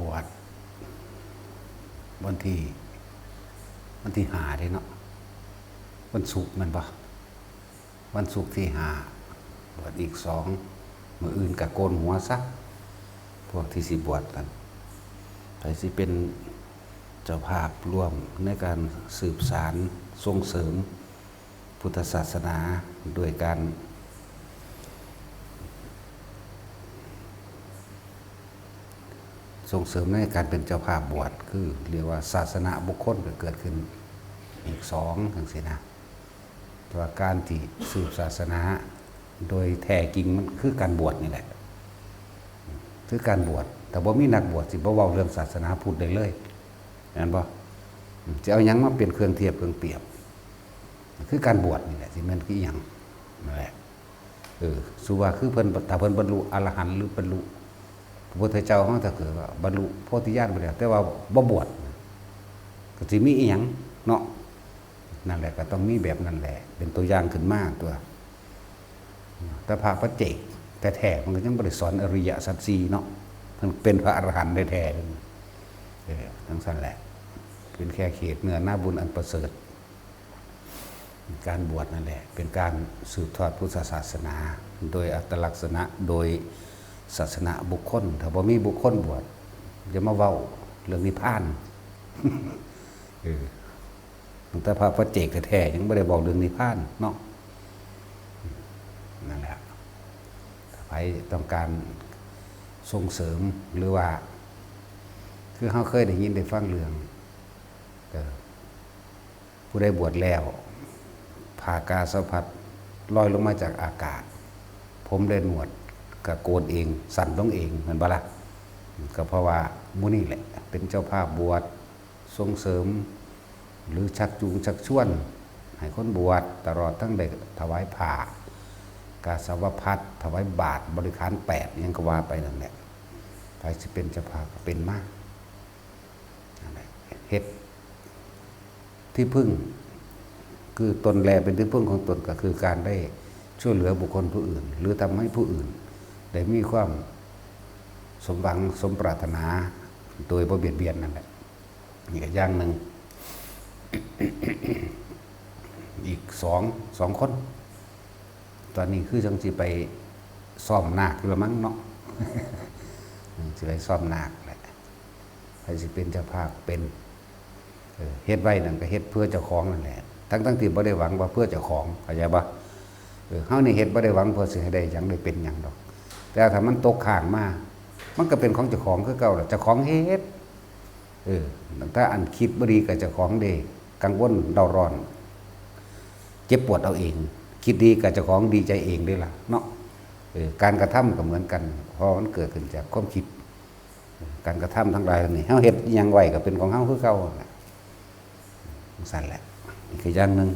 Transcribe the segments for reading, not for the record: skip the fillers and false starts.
บวชวันที่5เด้เนาะวันศุกร์มันปะวันศุกร์ที่5บวชอีก2มื้ออื่นก็โกนหัวซะพวกที่สิบวชกันไปสิเป็นเจ้าภาพร่วมในการสืบสารส่งเสริมพุทธศาสนาโดยการส่งเสริมในการเป็นเจ้าภาพบวชคือเรียกว่าศาสนาบุคคลก็เกิดขึ้นอีก2จังซี่นะแต่ว่าการที่สืบศาสนาโดยแท้จริงมันคือการบวชนี่แหละคือการบวชแต่บ่มีนักบวชสิบ่เว้าเรื่องศาสนาพูดได้เลยเห็นบ่จะเอาหยังมาเป็นเครื่องเทียบเครื่องเปรียบคือการบวชนี่แหละสิมันคือหยังนั่นแหละสุว่าคือเพิ่นถ้าเพิ่นบรรลุอรหันต์หรือบรรลุพระพุทธเจ้าเฮาถ้าเกิดว่าบรรลุโพธิญาณไปแล้วแต่ว่าบ่บวชก็สิมีอีหยังเนาะนั่นแหละก็ต้องมีแบบนั้นแหละเป็นตัวอย่างขึ้นมาตัวแต่พระปัจเจกแท้ๆมันก็ยังบ่ได้สอนอริยสัจ4เนาะเพิ่นเป็นพระอรหันต์แท้ๆทั้งนั้นแหละเป็นแค่เขตเนื้อหน้าบุญอันประเสริฐการบวชนั่นแหละเป็นการสืบทอดพุทธศาสนาโดยอัตลักษณะโดยศาสนาบุคคลถ้าบ่มีบุคคลบวชจะมาเว้าเรื่องนิพพานแต่พระปัจเจกแท้ๆยังไม่ได้บอกเรื่องนิพพานเนาะนั่นแหละถ้าใครต้องการส่งเสริมหรือว่าคือเขาเคยได้ยินได้ฟังเรื่องผู้ได้บวชแล้วผ่ากาสาวพัดลอยลงมาจากอากาศผมได้หนวดกับโกนเองสั่นลงเองเหมือนบ่ล่ะก็เพราะว่ามุนี่แหละเป็นเจ้าภาพบวชส่งเสริมหรือชักจูงชักชวนให้คนบวชตลอดทั้งได้ถวายผ้ากาสาวพัดถวายบาตรบริขาร8ยังก็ว่าไปนั่นแหละใครจะเป็นเจ้าภาพก็เป็นมากเฮ็ดที่พึ่งคือตนแลเป็นที่พึ่งของตนก็คือการได้ช่วยเหลือบุคคลผู้อื่นหรือทำให้ผู้อื่นได้มีความสมหวังสมปรารถนาโดยบ่เบียดเบียนนั่นแหละนี่ก็อย่างหนึ่ง อีกสองคนตอนนี้คือจังสิไปซ่อมนาคอยู่ละมั้งเนาะ สิไปซ่อมนาคแหละใครสิเป็นเจ้าภาพเป็นเฮ็ดไว้นั่นก็เฮ็ดเพื่อเจ้าของนั่นแหละทั้งที่บ่ได้หวังว่าเพื่อเจ้าของเข้าใจบ่เฮานี่เฮ็ดบ่ได้หวังเพื่อสิให้ได้หยังได้เป็นหยังดอกแต่ถ้ามันตกข้างมามันก็เป็นของเจ้าของคือเก่าแหละเจ้าของเฮ็ดถ้าอันคิดบ่ดีกับเจ้าของเด้กังวลเดาร้อนเจ็บปวดเอาเองคิดดีกับเจ้าของดีใจเองเด้ล่ะเนาะการกระทำก็เหมือนกันเพราะมันเกิดขึ้นจากความคิดการกระทำทั้งหลายนี่เฮาเฮ็ดหยังไว้ก็เป็นของเฮาคือเก่านั่นแหละสั่นแหละนี่คืออย่างนึง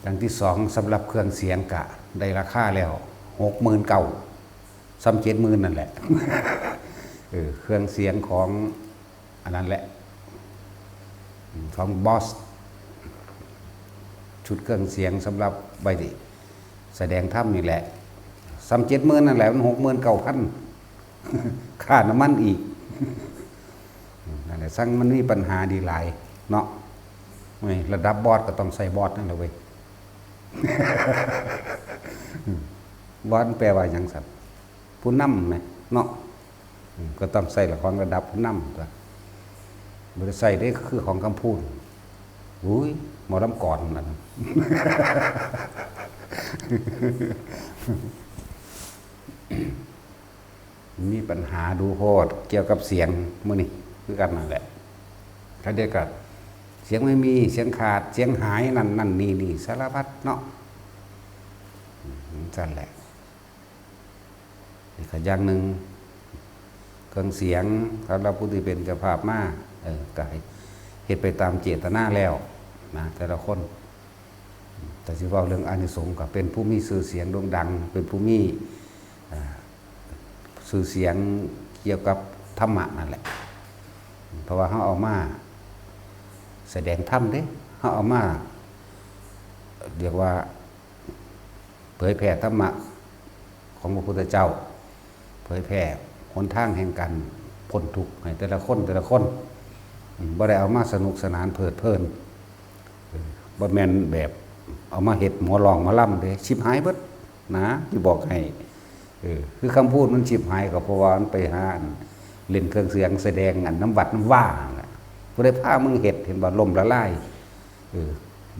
อย่างที่2สำหรับเครื่องเสียงกะได้ราคาแล้ว69,000ซ้ำ70,000นั่นแหละเครื่องเสียงของอันนั้นแหละของบอสชุดเครื่องเสียงสำหรับใบดิแสดงธรรมนี่แหละซ้ำ70,000นั่นแหละมัน69,000ค่าน้ำมันอีกนั่นแหละสั่งมันมีปัญหาดีหลายเนาะระดับบอสก็ต้องใส่บอสนั่นแหละเว้ย บอสแปลว่าหยังสัตว์ผู้นำไหมเนาะก็ต้องใส่ละของระดับผู้นำตัวบริใส่ได้คือของคำพูดอุ้ยหมอลำก่อนนั่น มีปัญหาดูโหดเกี่ยวกับเสียงมื้อนี้คือกันนั่นแหละถ้าเดียวกับเสียงไม่มีเสียงขาดเสียงหายนั่นนี่สารพัดเนาะนั่นแหละอีกอย่างหนึ่งเครื่องเสียงสำหรับผู้ที่เป็นเจ้าภาพมาก็ให้เฮ็ดไปตามเจตนาแล้วนะแต่ละคนแต่สิว่าเรื่องอานิสงส์ก็เป็นผู้มีชื่อเสียงโด่งดังเป็นผู้มีชื่อเสียงเกี่ยวกับธรรมะนั่นแหละเพราะว่าเขาเอามาแสดงธรรมเด้เขาเอามาเรียกว่าเผยแผ่ธรรมะของพระพุทธเจ้าเผยแผ่ห นทางแห่งการพ้นทุกข์ให้แต่ละคนบ่ได้เอามาสนุกสนานเพลิดเพลินบ่แม่นแบบเอามาเฮ็ดหมอร้องหมอลำเด้ชิบหายเบิดนะสิบอกให้คือคำพูดมันชิบหายก็เพราะว่ามันไปหาเล่นเครื่องเสียงแสดงอันน้ำวัดน้ำว่าผู้ใดพามึงเฮ็ดเห็นบ่ล่มละลาย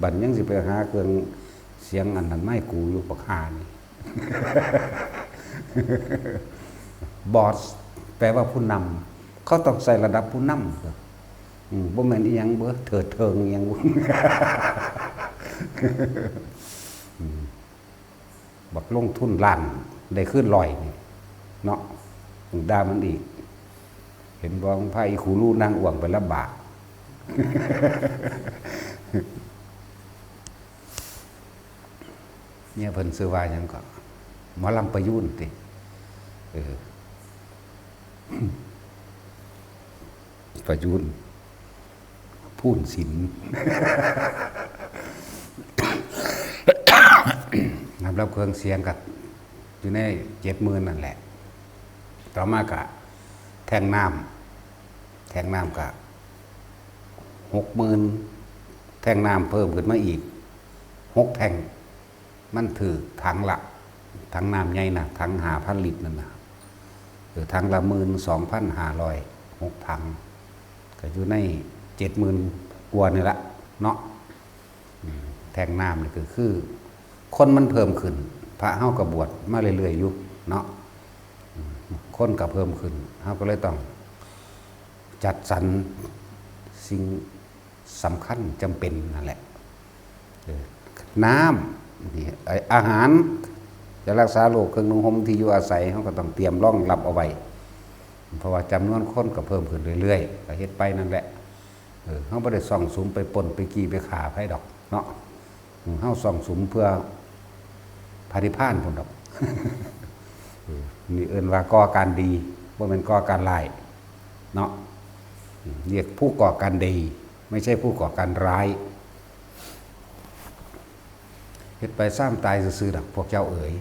บัดยังสิไปหาเครื่องเสียงอันนั้นไม่กูอยู่บักหานี่ บอสแปลว่าผู้นำเขาต้องใส่ระดับผู้นำบ่แม่นอีหยังเบ้อเถิดเทิงอีหยัง บักลงทุนล้านได้ขึ้นลอยนี่เนาะด่ามันอีกเห็นบ่ไผขูลู่นางอ้วงไปลำบาก เนี่ยเพิ่นซื้อว่าหยังก็หมอลำประยุนติประยุนพูนศิลป์ รับเครื่องเสียงกับอยู่ใน70,000นั่นแหละต่อมากะแทงน้ำกะ60,000แทงน้ำเพิ่มขึ้นมาอีก6แทงมันถือถังละถังน้ำใหญ่นะถัง5,000 ลิตรนั่นนะถังละ12,500 6ถังก็อยู่ใน70,000กว่านี่ละเนาะแทงน้ำนี่คือคนมันเพิ่มขึ้นพระเฮาก็บวชมาเรื่อยๆอยู่เนาะคนก็เพิ่มขึ้นเฮาก็เลยต้องจัดสรรสิ่งสำคัญจำเป็นนั่นแหละน้ำนี่อาหารจะรักษาโรคเครื่องนุ่งห่มที่อยู่อาศัยเฮาก็ต้องเตรียมรองรับเอาไว้เพราะว่าจำนวนคนก็เพิ่มขึ้นเรื่อยๆก็เฮ็ดไปนั่นแหละเฮาบ่ได้ส่องสุมไปปล้นไปกี้ไปฆ่าไผดอกเนาะเฮาส่องสุมเพื่อพานิพานพุ่นดอก นี่เอิ้นว่าก่อการดีบ่แม่นก่อการร้ายเนาะเรียกผู้ก่อการดีไม่ใช่ผู้ก่อการร้ายเฮ็ดไปซ้ำตายซื่อๆดอกพวกเจ้าเอ๋ย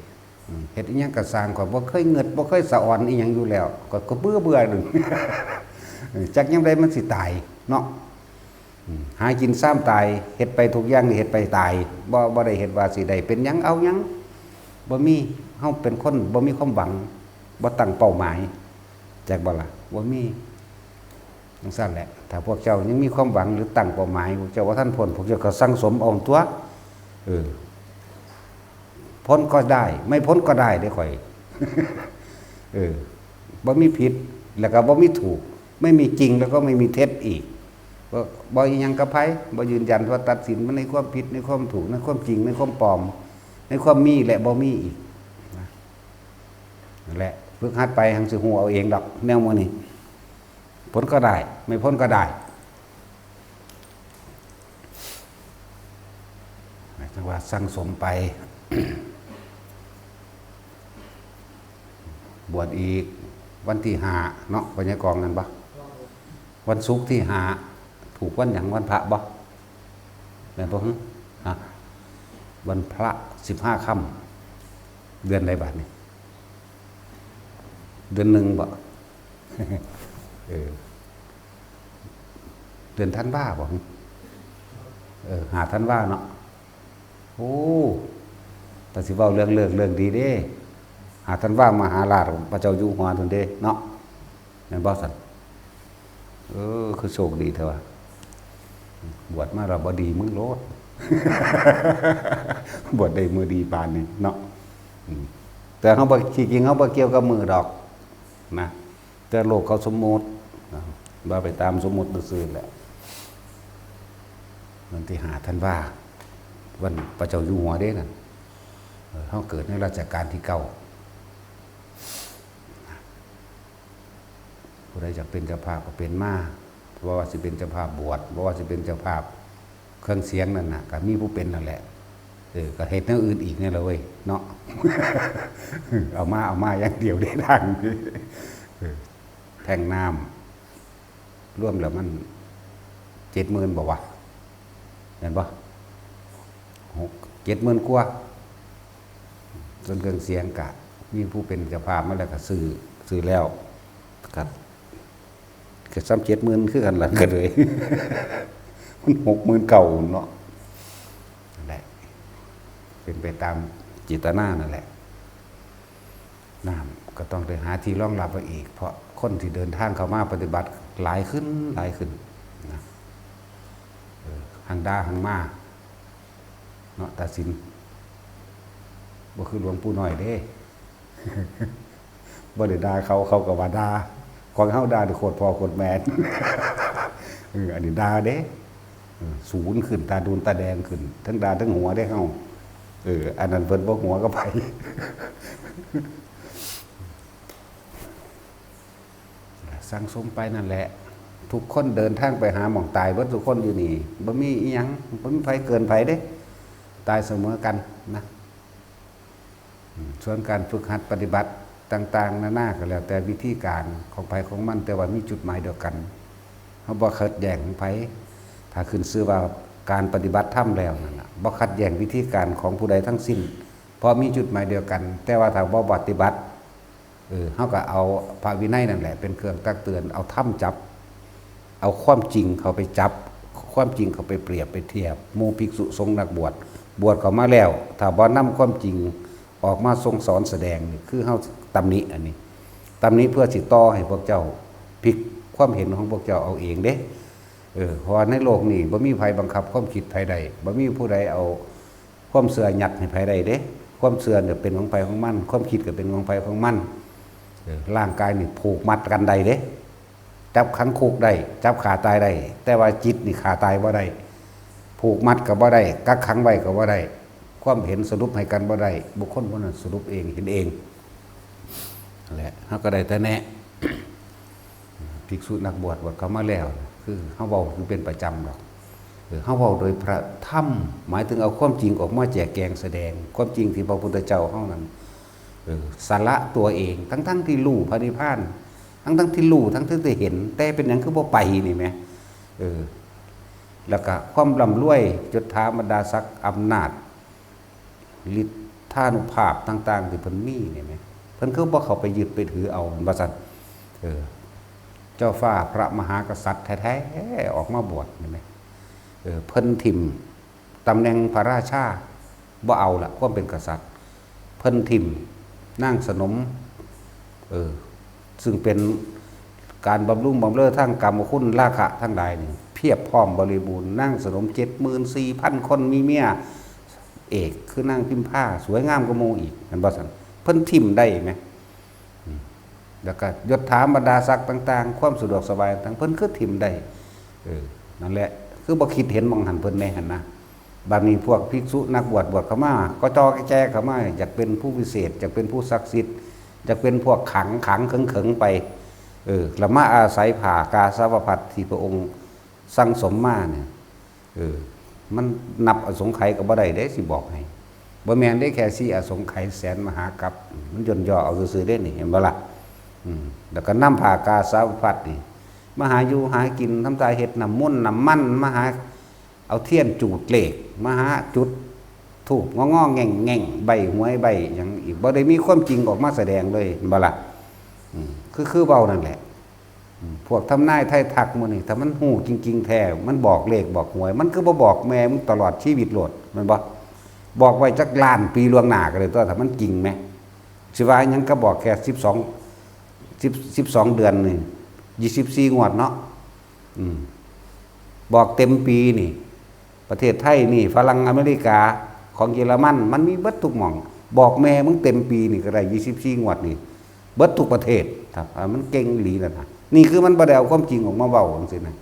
เฮ็ดอีหยังก็สร้างก็บ่เคยเงิดบ่เคยสะอ่อนอีหยังอยู่แล้วก็เบื่อนึง จักยามใดมันสิตายเนาะหากินซ้ำตายเฮ็ดไปทุกอย่างเฮ็ดไปตายบ่ได้เฮ็ดว่าสิได้เป็นหยังเอาหยังบ่มีเฮาเป็นคนบ่มีความหวังบ่ตั้งเป้าหมายจักบ่ล่ะบ่มีจังซั่นแหละถ้าพวกเจ้ายังมีความหวังหรือตั้งเป้าหมายพวกเจ้าว่าท่านพ้นพวกเจ้าก็สั่งสมเอาตัวพ้นก็ได้ไม่พ้นก็ได้เด้ข่อย บ่มีผิดแล้วก็บ่มีถูกไม่มีจริงแล้วก็ไม่มีเท็จอีกบ่อีหยังกับไผบ่ยืนยันว่าตัดสินมันในความผิดในความถูกในความจริงในความปลอมในความมีและบ่มีอีกนั่นแหละฝึกหัดไปหังสิฮู้เอาเองดอกแนวมื้อนี้พ้นก็ได้ไม่พ้นก็ได้จังว่าสั่งสมไป บวชอีกวันที่5เนาะปัญญากองนั่นบ่วันศุกร์ที่5ถูกวันหยังวันพระบ่แม่นบ่ฮะวันพระ15ค่ำเดือนใดบัดนี้เดือน1บ่ เดือนธันวาบ่หาธันวาเนาะโอ้แต่สิเว้าเรื่องเลิกเรื่องดีเด้หาธันวามหาราชพระเจ้าอยู่หัวซั่นเด้เนาะแม่นบ่ซั่นคือโชคดีเถอะว่าบวชมาแล้วบ่ดีมึงโลด บวชได้มือดีปานนี้เนาะแต่เฮาบ่จริงๆเฮาบ่เกี่ยวกับมือดอกนะแต่โลกเขาสมมุติว่าไปตามสมมุติซื่อๆแหละวันที่5ธันวาวันพระเจ้าอยู่หัวเด้นั่นเฮาเกิดในรัชกาลที่9ผู้ใดอยากเป็นเจ้าภาพก็เป็นมาเพราะว่าสิเป็นเจ้าภาพบวชเพราะว่าสิเป็นเจ้าภาพเครื่องเสียงนั่นน่ะก็มีผู้เป็นนั่นแหละก็เฮ็ดแนวอื่นอีกนี่แหละเว้ยเนาะ เอามาอย่างเดียวได้ทางแทงน้ำร่วมแล้วมัน70,000บ่วะเห็นบ่70,000กว่าส่วนเครื่องเสียงกะมีผู้เป็นเจ้าภาพมาแล้วก็ซื้อแล้ว กัดเกิด37,000คือกันล่ะก็เลยมัน60,000เก่าเนาะนั่นแหละเป็นไปตามเจตนานั่นแหละน้ำก็ต้องไปหาที่รองรับไว้อีกเพราะคนที่เดินทางเข้ามาปฏิบัติหลายขึ้นนะหังดาหังมาเนาะตัดสินบ่คือหลวงปู่น้อยเด้บ่ได้ด่าเขาก็ว่าด่าของเฮาด่าด้วยโคตรพ่อโคตรแม่อันนี้ด่าเด้ศูนย์ขึ้นตาดูนตาแดงขึ้นทั้งด่าทั้งหัวได้เฮาอันนั้นเพิ่นบ่หัวก็ไปสั่งสมไปนั่นแหละทุกคนเดินทางไปหาหม่องตายเบิดทุกคนอยู่นี่บ่มีอีหยังบ่มีไผเกินไผเด้ตายเสมอกันนะส่วนการฝึกหัดปฏิบัติต่างๆนานาก็แล้วแต่วิธีการของไผของมันแต่ว่ามีจุดหมายเดียวกันเฮาบ่ขัดแย้งของไผถ้าขึ้นชื่อว่าการปฏิบัติธรรมแล้วนั่นน่ะบ่ขัดแย้งวิธีการของผู้ใดทั้งสิ้นเพราะมีจุดหมายเดียวกันแต่ว่าถ้าบ่ปฏิบัติเฮาก็เอาพระวินัยนั่นแหละเป็นเครื่องตักเตือนเอาธรรมจับเอาความจริงเขาไปจับความจริงเขาไปเปรียบไปเทียบหมู่ภิกษุสงฆ์นักบวชเข้ามาแล้วถ้าบ่นำความจริงออกมาทรงสอนแสดงนี่คือเฮาตำหนิอันนี้ตำหนิเพื่อสิต่อให้พวกเจ้าพลิกความเห็นของพวกเจ้าเอาเองเด้เพราะในโลกนี้บ่มีไผบังคับความคิดไผใดบ่มีผู้ใดเอาความเชื่อยัดให้ไผใดเด้ความเชื่อเนี่ยเป็นของไผของมันความคิดก็เป็นของไผของมันร่างกายนี่ผูกมัดกันได้เด้จับขังคุกได้จับขาตายได้แต่ว่าจิตนี่ขาตายบ่ได้ผูกมัดก็บ่ได้กักขังไว้ก็บ่ได้ความเห็นสรุปให้กันบ่ได้บุคคลผู้นั้นสรุปเองเห็นเองนั่นแหละเฮาก็ได้แต่แนะภิกษุนักบวชเข้ามาแล้วคือเฮาเว้าคือเป็นประจำดอกเฮาเว้าโดยพระธรรมหมายถึงเอาความจริงออกมาแจกแจงแสดงความจริงที่พระพุทธเจ้าเฮานั้นสละตัวเองทั้งที่รู้พระนิพพานทั้งที่รู้ทั้งที่เห็นแต่เป็นหยังคือบ่ไปนี่แหมแล้วก็ความร่ำรวยยศถาบรรดาศักดิ์อำนาจฤทธานุภาพต่างๆที่เพิ่นมีนี่แหมเพิ่นคือบ่เข้าไปยึดไปถือเอาว่าซั่นเจ้าฟ้าพระมหากษัตริย์แท้ๆออกมาบวชนี่แหมเพิ่นทิ่มตำแหน่งพระราชาบ่เอาละความเป็นกษัตริย์เพิ่นทิ่มนางสนมซึ่งเป็นการบำรุงบำเรอทั้งกรรมคุณราคะทั้งหลายนี่เพียบพร้อมบริบูรณ์นางสนม 74,000 คนมีเมียเอกคือนางพิมพาสวยงามกว่าหมู่อีกนั่นบ่ซั่นเพิ่นทิ่มได้ไหมแล้วก็ยศถาบรรดาศักดิ์ต่างๆความสะดวกสบายต่างเพิ่นคือทิ่มได้นั่นแหละคือบ่คิดเห็นมองหันเพิ่นแน่หั่นนะบางนี้พวกภิกษุนักบวชเข้ามาก็จอแจ้เข้ามาอยากเป็นผู้พิเศษอยากเป็นผู้ศักดิ์สิทธิ์อยากเป็นพวกขังเขิงไปแล้วมาอาศัยผ่ากาสาวพัดที่พระองค์สั่งสมมาเนี่ยมันนับอสงไขยก็บ่ได้เด้สิบอกให้บ่แม่นได้แค่4อสงไขยแสนมหากัปมันย่นย่อเอาซื่อๆเด้นี่เห็นบ่ล่ะแล้วก็นำผ่ากาสาวพัดนี่มาหาอยู่หากินทำตาเฮ็ดน้ำมนต์น้ำมันมาหาเอาเทียนจูดเลขมาหาจุดถูกงอๆแง่งๆใบหวยใบหยังอีกบ่ได้มีความจริงออกมาแสดงเลยเห็นบ่ล่ะคือเบานั่นแหละพวกทำนายไทยทักมื้อนี่ถ้ามันฮู้จริงๆแท้มันบอกเลขบอกหวยมันคือบ่บอกแม่มึงตลอดชีวิตโลดมันบ่บอกไว้จักล้านปีล่วงหน้าก็เลยตัวถ้ามันจริงแม่สิว่าหยังก็บอกแค่12เดือนนี่24งวดเนาะบอกเต็มปีนี่ประเทศไทยนี่ฝรั่งอเมริกาของเยอรมันมีเบิดทุกหม่องบอกแม่มึงเต็มปีนี่ก็ได้24งวดนี่เบิดทุกประเทศครับมันเก่งอีหลีแล้วนะนี่คือมันบ่ได้เอาความจริงออกมาเว้าจังซี่นะ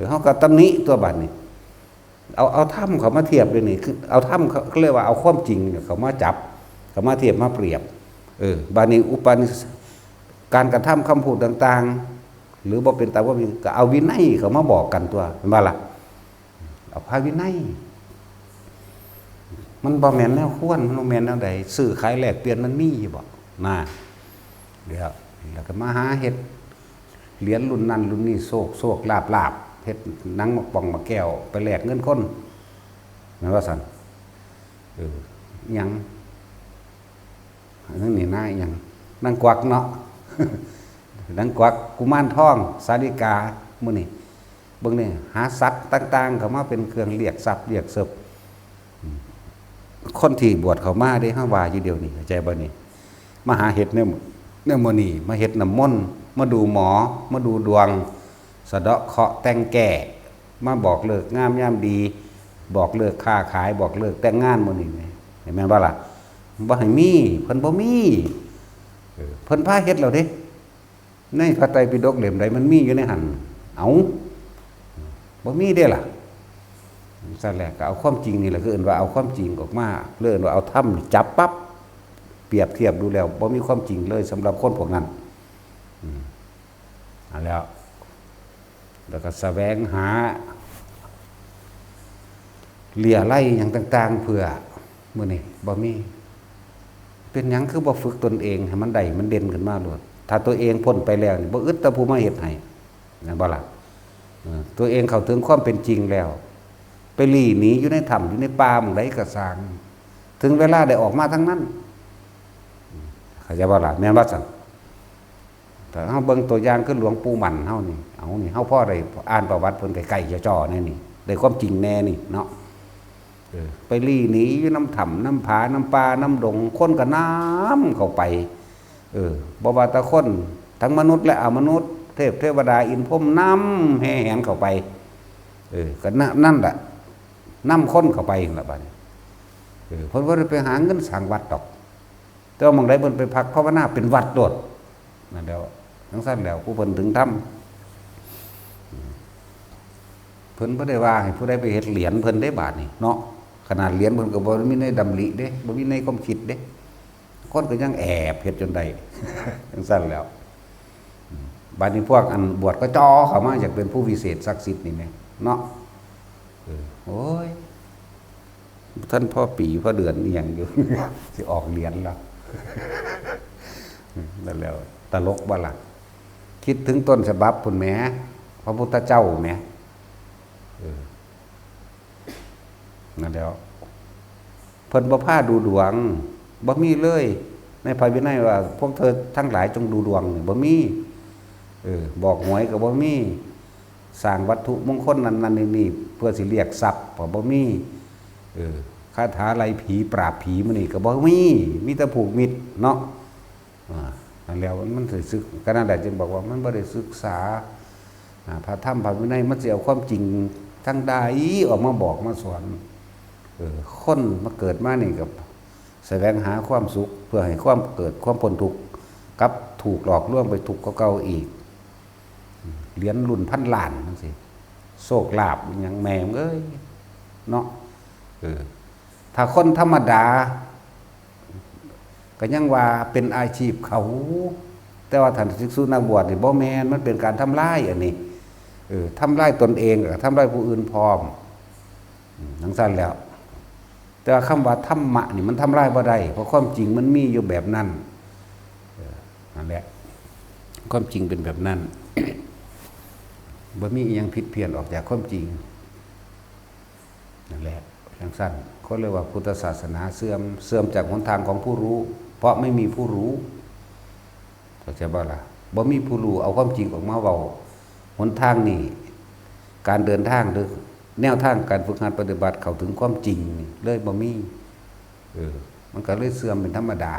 เฮาก็ตำหนิตัวบัดนี้เอาธรรมเขามาเทียบด้วยนี่คือเอาธรรมเขาเรียกว่าเอาความจริงเนี่ยเขามาจับเขามาเทียบมาเปรียบบัดนี้อุปนิสัยการกระทำคำพูดต่างๆหรือบ่เป็นตามว่าก็เอาวินัยเขามาบอกกันตัวเห็นบ่ล่ะเอาพระวินัยมันบ่แม่นแนวควรมันบ่แม่นแนวใดซื้อขายแลกเปลี่ยนมันมีอยู่บ่น่ะเดี๋ยวแล้วก็มาหาเฮ็ดเหรียญรุ่นนั้นรุ่นนี้โศกลาบเฮ็ดหนังมาป่องมาแก้วไปแลกเงินคนแม่นว่าซั่นหยังอันนั้นนี่นายหยังนั่งกวักเนาะ นังกวักกุมารทองสาลิกามื้อนี้เบิ่งนี่หาสัตว์ต่างๆเข้ามาเป็นเครื่องเรียกทรัพย์เรียกทรัพย์คนที่บวชเข้ามาได้เฮาว่าอยู่เดียวนี่เข้าใจบ่นี่มาหาเฮ็ดเนี่ยมื้อนี้มาเฮ็ดน้ำมนต์มาดูหมอมาดูดวงสะเดาะเคราะห์แต่งแก่มาบอกเลิกงามยามดีบอกเลิกค้าขายบอกเลิกแต่งงานมื้อนี้เห็นแม่นบ่ล่ะบ่ให้มีเพิ่นบ่มีเพิ่นพาเฮ็ดแล้วเด้ในพระไตรปิฎกเล่มใดมันมีอยู่ในหั่นเอาบ่มีเด้ล่ะซั่นแหละก็เอาความจริงนี่แหละคือเอิ้นว่าเอาความจริงออกมาเอิ้นว่าเอาธรรมจับปั๊บเปรียบเทียบดูแล้วบ่มีความจริงเลยสำหรับคนพวกนั้นอันแล้วก็แสวงหาเลี่ยไล่อย่างต่างๆเพื่อมื้อนี้บ่มีเป็นหยังคือบ่ฝึกตนเองให้มันได้มันเด่นขึ้นมาโลดถ้าตัวเองพ้นไปแล้วนี่บ่อึดแต่ผู้มาเฮ็ดให้นั่นบ่ล่ะตัวเองเข้าถึงความเป็นจริงแล้วไปหลีหนีอยู่ในถ้ำอยู่ในป่าหม้องใดก็สร้างถึงเวลาได้ออกมาทั้งนั้นเข้าใจบ่ล่ะแม่นว่าซั่นแต่เฮาเบิ่งตัวอย่างคือหลวงปู่หมั่นเฮานี่เอานี่เฮาพอได้อ่านประวัติเพิ่นใกล้ๆจ่อๆแน่นี่ได้ความจริงแน่นี่เนาะไปลี่หนีอยู่น้ำถ้ำน้ำผาน้ำปลาน้ำดงคนกับน้ำเข้าไปบ่ว่าแต่คนทั้งมนุษย์และอมนุษย์เทพเทวดาอินทร์พรหมน้ำแห่แหนเข้าไปก็นั่นแหละน้ำคนเข้าไปละบัดนี้เพิ่นบ่ได้ไปหาเงินสร้างวัดดอกแต่ว่าหม้องใดเพิ่นไปพักภาวนาเป็นวัดโดดนั่นแล้วทั้งสั้นแล้วผู้เพิ่นถึงทำเพิ่นบ่ได้ว่าให้ผู้ใดไปเฮ็ดเหรียญเพิ่นได้บาทนี่เนาะขนาดเหรียญเพิ่นก็บ่มีในดำริเด้บ่มีในความคิดเด้คนก็ยังแอบเฮ็ดจนได้ทั้งสั้นแล้วบาดนี้พวกอันบวชก็จ่อเข้ามาอยากเป็นผู้วิเศษศักดิ์สิทธิ์นี่แหมเนาะโอ้ยท่านพ่อปีพ่อเดือนอีหยังอยู่ สิออกเหรียญแล้วนั่นแล้วตลกบ่ล่ะคิดถึงต้นฉบับพุ่นแหมพระพุทธเจ้าแหมนั่นแล้วเพิ่นบ่พาดูดวงบ่มีเลยในพระวินัยว่าพวกเธอทั้งหลายจงดูดวงนี่บ่มีบอกหวยก็บ่มีสร้างวัตถุมงคลนั้นๆนี่เพื่อสิเรียกทรัพย์ก็บ่มีคาถาไล่ผีปราบผีมื้อนี้ก็บ่มีแต่ผูกมิตรเนาะนั่นแล้วมันสิศึกก็นั่นแหละจึงบอกว่ามันบ่ได้ศึกษาพระธรรมพระวินัยมันสิเอาความจริงทั้งใดออกมาบอกมาสอนคนมาเกิดมานี่กับแสวงหาความสุขเพื่อให้ความเกิดความพ้นทุกข์กับถูกหลอกลวงไปทุกข์เก่าๆอีกเหรียญรุ่นพันล้านจังซี่โชคลาภหยังแม่เอ้ยเนาะถ้าคนธรรมดาก็ยังว่าเป็นอาชีพเขาแต่ว่าท่านภิกษุนักบวชนี่บ่แม่นมันเป็นการทำลายอันนี้ทำลายตนเองกับทำลายผู้อื่นพร้อมทั้งสั้นแล้วแต่ว่าคำว่าธรรมะนี่มันทำลายบ่ได้เพราะความจริงมันมีอยู่แบบนั้นนั่นแหละความจริงเป็นแบบนั้น บ่มีอีหยังผิดเพี้ยนออกจากความจริงนั่นแหละทั้งสั้นเขาเรียกว่าพุทธศาสนาเสื่อมจากหนทางของผู้รู้เพราะไม่มีผู้รู้เข้าใจบ่ล่ะบ่มีผู้รู้เอาความจริงออกมาเว้าหนทางนี่การเดินทางหรือแนวทางการฝึกหัดปฏิบัติเข้าถึงความจริงเลยบ่มีมันก็เลยเสื่อมเป็นธรรมดา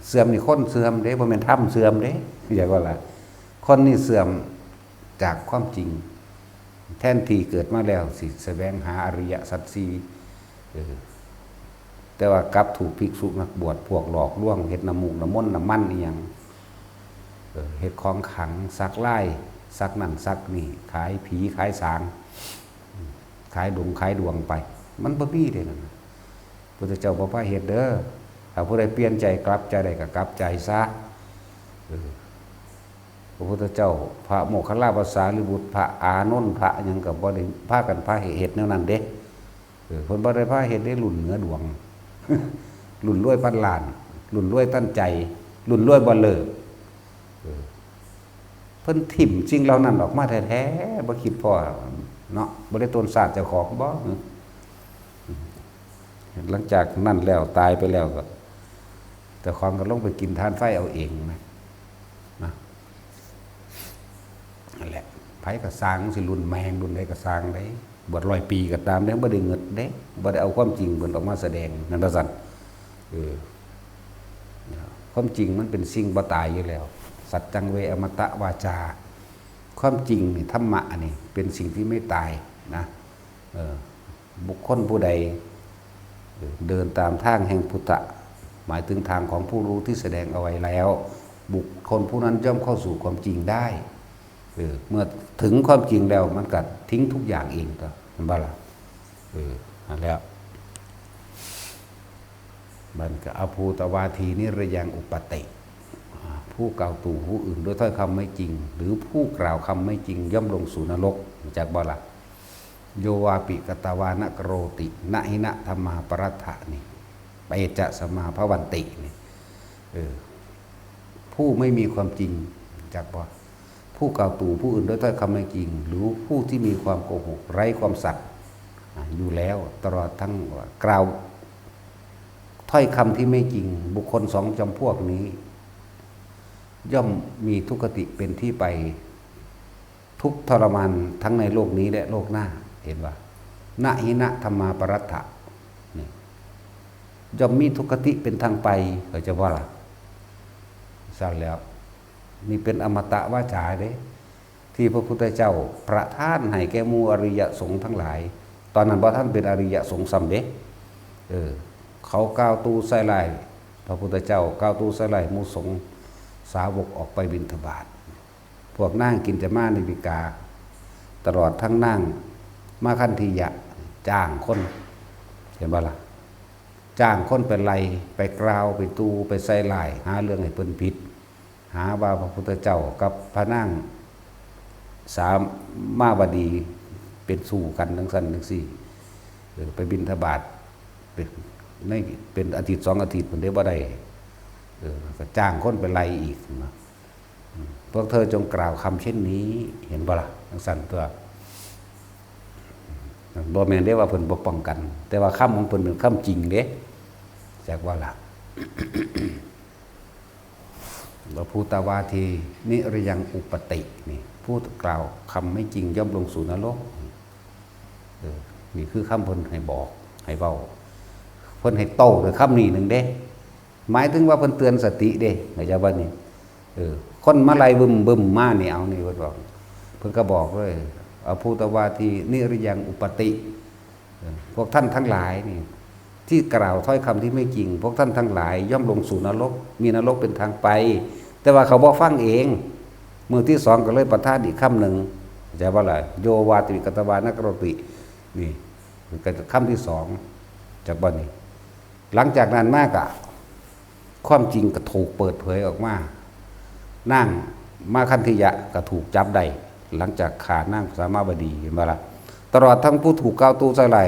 เสื่อมนี่คนเสื่อมเด้บ่แม่นธรรมเสื่อมเด้อย่าว่าล่ะคนนี่เสื่อมจากความจริงแทนที่เกิดมาแล้วสิแสวงหาอริยสัจสี่แต่ว่ากลับถูกภิกษุนักบวชพวกหลอกลวงเฮ็ดน้ำมูกน้ำมนต์น้ำมันอีหยังเฮ็ดของขังซักไล่ซักนั่นซักนี่ขายผีขายสางขายดวงขายดวงไปมันบ่มีเด้นั่นพุทธเจ้าบ่พาเฮ็ดเด้อถ้าผู้ใดเปลี่ยนใจกลับใจได้ก็กลับใจซะพระพุทธเจ้าพระโมคคัลลาภาษาลิบุตรพระอานนท์พระหยังก็บ่ได้พากันพาเฮ็ดแนวนั้นเด้เพิ่นบ่ได้พาเฮ็ดได้รุ่นเหนือดวง รุ่นรวยพันล้านรุ่นรวยตั้นใจรุ่นรวยบ่เลิกเพิ่นถิ่มสิ่งเหล่านั้นออกมาแท้ๆบ่คิดพอเนาะบ่ได้ตนศาสตร์เจ้าของบ่หลังจากนั้นแล้วตายไปแล้วก็แต่ความก็ลงไปกินทานไฟเอาเองนะ ไผก็สร้างสิรุ่นแมงรุ่นใดก็สร้างได้บวช100 ปีก็ตามได้บ่ได้เงินเด้บ่ได้เอาความจริงเพิ่นออกมาแสดงนั่นว่าซั่นความจริงมันเป็นสิ่งบ่ตายอยู่แล้วสัจจังเวอมตะวาจาความจริงนี่ธรรมะนี่เป็นสิ่งที่ไม่ตายนะบุคคลผู้ใดเดินตามทางแห่งพุทธะหมายถึงทางของผู้รู้ที่แสดงเอาไว้แล้ว บุคคลผู้นั้นย่อมเข้าสู่ความจริงได้เมื่อถึงความจริงแล้วมันก็ทิ้งทุกอย่างเองก็เห็นบ่ล่ะแล้วมันก็อภูตวาทีนิรยังอุปติผู้กล่าวตู่ผู้อื่นโดยถ้อยคำไม่จริงหรือผู้กล่าวคำไม่จริงย่อมลงสู่นรกจากบ่ล่ะโยวาปิกตาวานกโรตินะหินะธรรมาปรัตถะนี่เปจะสมาภวันตินี่ผู้ไม่มีความจริงจากบ่ผู้กล่าวตู่ผู้อื่นโดยถ้อยคำไม่จริงหรือผู้ที่มีความโกหกไร้ความสัตย์อยู่แล้วตลอดทั้งกล่าวถ้อยคำที่ไม่จริงบุคคลสองจำพวกนี้ย่อมมีทุกขติเป็นที่ไปทุกทรมานทั้งในโลกนี้และโลกหน้าเห็นว่านะหินะธรรมาปรัตถะนี่ย่อมมีทุกขติเป็นทางไปเขาจะว่าล่ะสั่นแล้วนี่เป็นอมตะวาจาเด้ที่พระพุทธเจ้าประทานให้แก่หมู่อริยสงฆ์ทั้งหลายตอนนั้นบ่ท่านเป็นอริยสงฆ์ซ้ำเด้เขาก้าวตูใส่ไหลพระพุทธเจ้าก้าวตูใส่ไหลหมู่สงฆ์สาวกออกไปบิณฑบาตพวกนั่งกินจะมานิบิกาตลอดทั้งนั่งมาคันธียะจ้างคนเห็นบ่ล่ะจ้างคนไปไล่ไปกราวไปตูไปใส่ไหลหาเรื่องให้เพิ่นผิดหาว่าพระพุทธเจ้ากับพระนั่งสามมาบดีเป็นสู้กันทั้งสั้นทั้งสี่ไปบิณฑบาตเป็นอาทิตย์2 อาทิตย์มันได้บ่ได้ก็จ้างคนไปไล่อีกนะพวกเธอจงกล่าวคำเช่นนี้เห็นบ่ล่ะทั้งสั้นตัวบ่แม่นได้ว่าเพิ่นบ่ป้องกันแต่ว่าคำของเพิ่นเป็นคำจริงเด้จากว่าล่ะ ว่าภูตวาทีนิรยังอุปตินี่ผู้กล่าวคำไม่จริงย่อมลงสู่นรกนี่คือคำเพิ่นให้บอกให้เว้าเพิ่นให้โต้ด้วยคำนี้หนึ่งเด้หมายถึงว่าเพิ่นเตือนสติเด้เข้าใจบ่นี่คนมาไล่บึมมานี่เอานี่เพิ่นบอกเพิ่นก็บอกเลยอภูตวาทีนิรยังอุปติพวกท่านทั้งหลายนี่ที่กล่าวถ้อยคำที่ไม่จริงพวกท่านทั้งหลายย่อมลงสู่นรกมีนรกเป็นทางไปแต่ว่าเขาบ่ฟังเองมือที่2ก็เลยประทานอีกคำหนึ่งจะว่าอะไรโยวาติกตวานกโรตินี่คือคำที่2จากบ่นี้หลังจากนั้นมากอะความจริงก็ถูกเปิดเผยออกมานั่งมาคันธิยะก็ถูกจับได้หลังจากขานั่งสามาบดีเห็นบ่ล่ะตลอดทั้งผู้ถูกก้าวตู้ใส่ไหล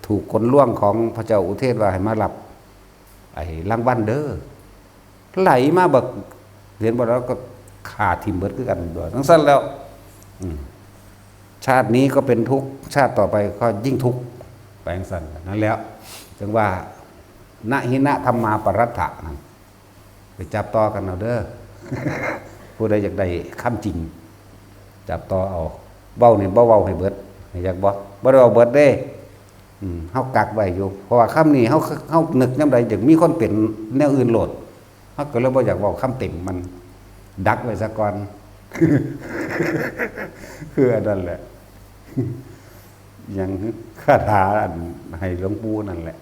ถูกคนล่วงของพระเจ้าอุเทศว่าให้มารับไอ้รางวัลเด้อไหลมาบักเห็นบ่แล้วก็ขาทิ่มเบิดคือกันด้วยทั้งสั้นแล้วชาตินี้ก็เป็นทุกข์ชาติต่อไปก็ยิ่งทุกข์ไปทั้งสั้นนั่นแล้วจึงว่านะหินะธรรมาปรัตถะนั่นไปจับต่อกันเอาเด้อ ผู้ใดอยากได้คำจริงจับต่อเอาเบ้าเนี่ยเบ้าให้เบิดอยากบ่ได้เอาเบิดเด้เฮากักไว้อยู่เพราะว่าคำนี้เฮานึกยามใดอยากมีคนเป็นแนวอื่นโหลดเฮาก็เลยบ่อยากเว้าคำเต็มมันดักไว้ซะก่อน คืออันนั้นแหละยังคาถาอันให้หลวงปู่นั่นแหละ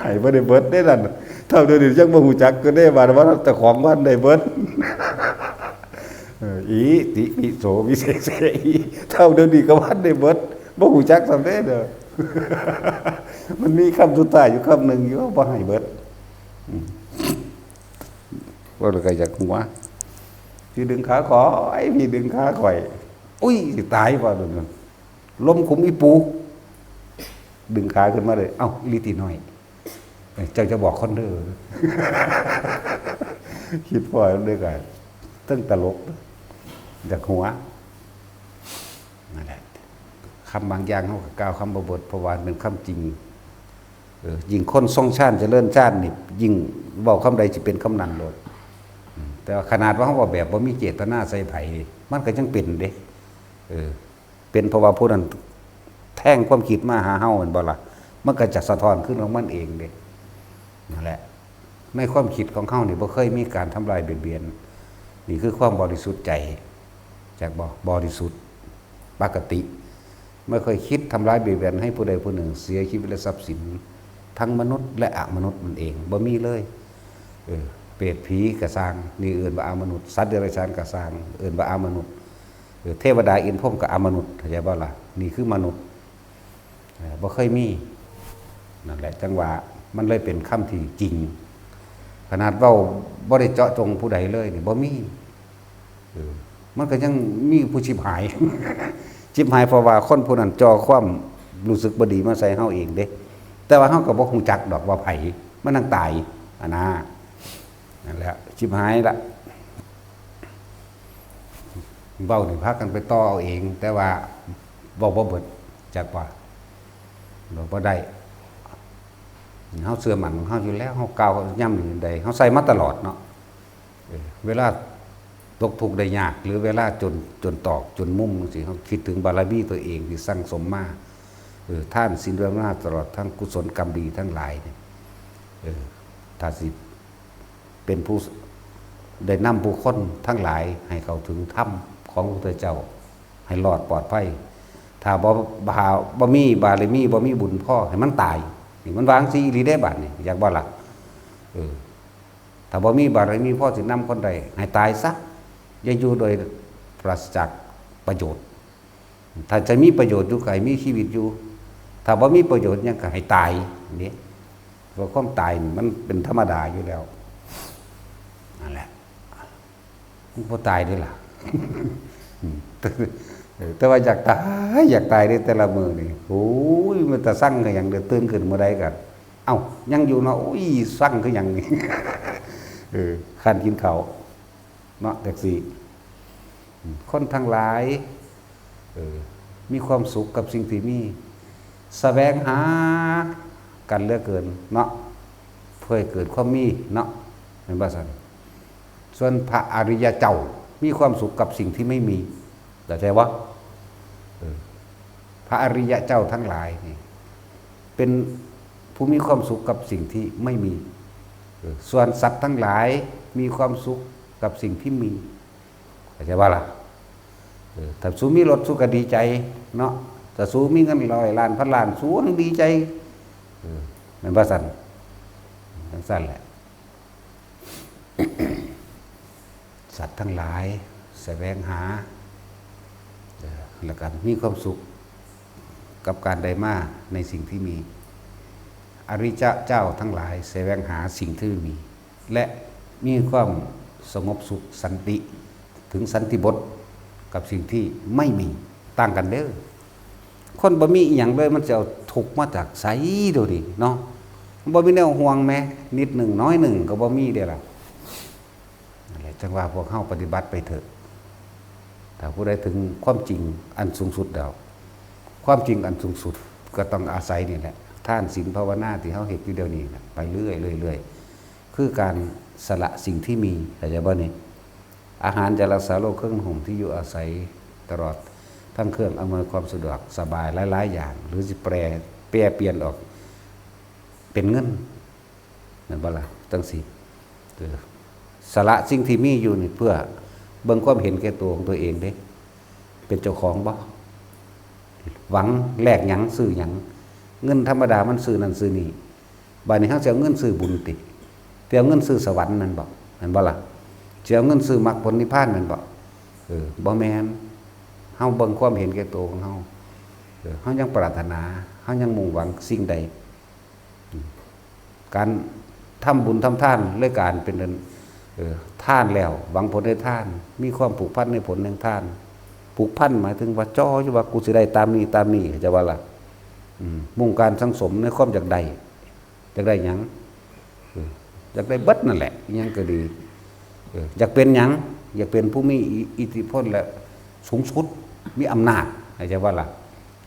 ให้บ่ได้เบิดได้นั่นเท่าเดี๋ยวนี้จังบ่ฮู้จักก็ได้ว่าแต่ของมันได้เบิด อีติปิโสวิเศษเสอีเท่าเดี๋ยวนี้ก็วันได้เบิดบ่ฮู้จักสำเร็จเด้อ มันมีคำสุดท้ายอยู่คำหนึ่งอยู่บ่ให้เบิดว่าเลยก็อยากหัวพี่ดึงขาขอไอ้พี่ดึงขาข่อยอุ้ยสิตายว่าโดนล้มขุมอีปูดึงขาขึ้นมาเลยเอ้าลิติน้อยเจ้าจะบอกคนเด้อ คิดพอเด้อกันตั้งตลกจากหัวนั่นแหละคำบางอย่างเขากล่าวคำบทเพราะว่าเป็นคำจริงยิ่งคนทรงชาติเจริญชาตินี่ยิ่งบอกคำใดจะเป็นคำนั้นโลด แต่ว่าขนาดว่าเขาบอกแบบบ่มีเจตนาใส่ไผมันก็ยังเป็นเด้เป็นเพราะว่าผู้นั้นแท่งความคิดมาหาเฮาแม่นบ่ล่ะมันก็จะสะท้อนขึ้นของมันเองเด้นั่นแหละในความคิดของเฮานี่บ่เคยมีการทำลายเบียดเบียนนี่คือความบริสุทธิ์ใจจากบริสุทธิ์ปกติไม่เคยคิดทำร้ายเบียดเบียนให้ผู้ใดผู้หนึ่งเสียชีวิตและทรัพย์สินทั้งมนุษย์และอมนุษย์มันเองบ่มีเลยเปรตผีกระสร้างนี่เอื่นว่าอมนุษย์สัตว์เดรัจฉานกระสร้างเอื่นว่าอมนุษย์เทวดาอินทร์พรหมกับอมนุษย์เข้าใจบ่ล่ะนี่คือมนุษย์บ่เคยมีนั่นแหละจังหวะมันเลยเป็นคำที่จริงขนาดเว้าบ่ได้เจาะจงผู้ใดเลยนี่บ่มีมันก็ยังมีผู้ชิบหาย ชิบหายเพราะว่าคนผู้นั้นจ่อความรู้สึกบ่ดีมาใส่เฮาเองเด้แต่ว่าเฮาก็บ่ฮู้จักดอกว่าไผมันนั่งตายอันน่ะนั่นแหละชิบหายละเว้านี่พากันไปต่อเอาเอง แต่ว่าเว้าบ่เบิดจักว่าบ่ได้เฮาเชื่อมั่นของเฮาอยู่แล้วเฮากล่าวย้ำนี่ได้เฮาใส่มาตลอดเนาะเวลาตกทุกข์ได้ยากหรือเวลาจนตอกจนมุมจังซี่เฮาคิดถึงบารมีตัวเองที่สั่งสมมาท่านศีลเรื่องหน้าตลอดทั้งกุศลกรรมดีทั้งหลายเนี่ยถ้าสิเป็นผู้ได้นำผู้คนทั้งหลายให้เข้าถึงธรรมของพระพุทธเจ้าให้รอดปลอดภัยถ้าบ่มีบารมีบ่มีบุญพ่อให้มันตายนี่มันวางสิอีหลีได้บาดนี่อยากบ่ล่ะถ้าบ่มีบารมีพ่อสินำคนใดให้ตายซะอย่าอยู่โดยปราศจากประโยชน์ถ้าจะมีประโยชน์อยู่ก็ให้มีชีวิตอยู่ถ้าบ่มีประโยชน์ยังก็ให้ตายนี่เพราะความตายมันเป็นธรรมดาอยู่แล้วนั่นแหละมันบ่ตายด้วยล่ะ แต่ว่าอยากตายได้แต่ละมื้อนี่โอ้ยมันตะสั่งคือหยังเด้อตื่นขึ้นมื้อใดก็เอ้ายังอยู่เนาะโอ้ยสั่งคือหยังนี่ คันกินข้าวเนาะแท็กซี่คนทั้งหลายมีความสุขกับสิ่งที่มีแสวงหากันเหลือเกินเนาะเพื่อให้เกิดความมีเนาะเห็นบ่ซั่นส่วนพระอริยเจ้ามีความสุขกับสิ่งที่ไม่มีเข้าใจบ่พระอริยเจ้าทั้งหลายนี่เป็นผู้มีความสุขกับสิ่งที่ไม่มีส่วนสัตว์ทั้งหลายมีความสุขกับสิ่งที่มีเข้าใจว่าล่ะถ้าสูมีรถสูก็ดีใจเนาะถ้าสูมีเงิน100 ล้านพันล้านสูก็ดีใจแม่นบ่ซั่นจังซั่นแหละ สัตว์ทั้งหลายแสวงหาแล้วก็มีความสุขกับการได้มาในสิ่งที่มีอริยเจ้าทั้งหลายแสวงหาสิ่งที่มี และมีความสงบสุขสันติถึงสันติบทกับสิ่งที่ไม่มีต่างกันเด้อคนบ่มีอีหยังเลยมันจะเอาทุกข์มาจากไสดูดิเนาะบ่มีแนวห่วงแม้นิดหนึ่งน้อยหนึ่งก็บ่มีเด้อล่ะนั่นแหละจังว่าพวกเฮาปฏิบัติไปเถอะถ้าผู้ใดถึงความจริงอันสูงสุดแล้วความจริงอันสูงสุดก็ต้องอาศัยนี่แหละทานศีลภาวนาที่เฮาเฮ็ดอยู่เดี๋ยวนี้นะไปเรื่อยๆคือการสละสิ่งที่มีเข้าใจบ่นี่อาหารจะรักษาโรคเครื่องห่มที่อยู่อาศัยตลอดทั้งเครื่องอำนวยความสะดวกสบายหลายๆอย่างหรือสิแปรเปลี่ยนออกเป็นเงินนั่นบ่ล่ะจังซี่สละสิ่งที่มีอยู่นี่เพื่อเบิ่งความเห็นแก่ตัวของตัวเองเด้เป็นเจ้าของบ่หวังแลกหยังซื้อหยังเงินธรรมดามันซื้อนั่นซื้อนี่บัดนี้เฮาสิเอาเงินซื้อบุญติสิเอาเงินซื้อสวรรค์นั่นบ่นั่นบ่ล่ะสิเอาเงินซื้อมรรคผลนิพพานนั่นบ่บ่แม่นเฮาเบิ่งความเห็นแก่ตัวของเฮาเฮายังปรารถนาเฮายังมุ่งหวังสิ่งใดการทำบุญทำทานด้วยการเป็นทานแล้วหวังผลในทานมีความผูกพันในผลแห่งทานผูกพันหมายถึงว่าจ้ออยู่ว่ากูสิได้ตามนี้จะว่าล่ะมุ่งการสังสมในความอยากได้หยังอยากได้เบิดนั่นแหละหยังก็ดีอยากเป็นหยังอยากเป็นผู้มีอิทธิพลและสูงสุดมีอำนาจจะว่าล่ะ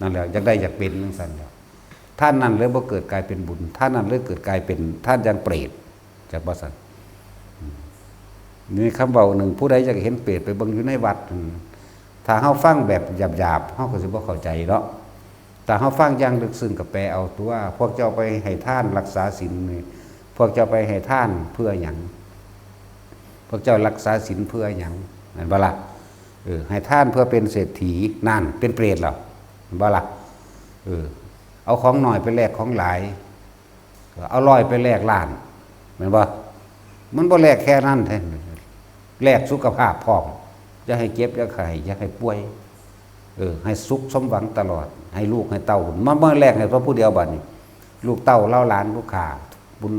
นั่นแหละอยากได้อยากเป็นจังซั่นแล้วท่านนั้นเลยบ่เกิดกลายเป็นบุญท่านนั้นเลยเกิดกลายเป็นท่านยังเปรตจากบ่ซั่น นี่คำเว้าหนึ่งผู้ใดอยากเห็นเปรตไปเบิ่งอยู่ในวัดถ้าเฮาฟังแบบหยาบๆเฮาก็สิบ่เข้าใจเนาะแต่เฮาฟังอย่างลึกซึ้งก็แปลเอาตัวพวกเจ้าไปให้ทานรักษาศีลนี่พวกเจ้าไปให้ทานเพื่อหยังพวกเจ้ารักษาศีลเพื่อหยังนั่นบ่ล่ะให้ทานเพื่อเป็นเศรษฐีนั่นเป็นเปรตเหรอบ่ล่ะเอาของหน่อยไปแลกของหลายเอาร้อยไปแลกล้านแม่นบ่มันบ่แลกแค่นั้นแท้แลกสุขภาพพร้อมอย่าให้เจ็บอย่าไข้อย่าให้ป่วยให้สุขสมหวังตลอดให้ลูกให้เต้ามาแลกให้พระผู้เดียวบัดนี้ลูกเต้าเล่าหลานลูกข้าบุญ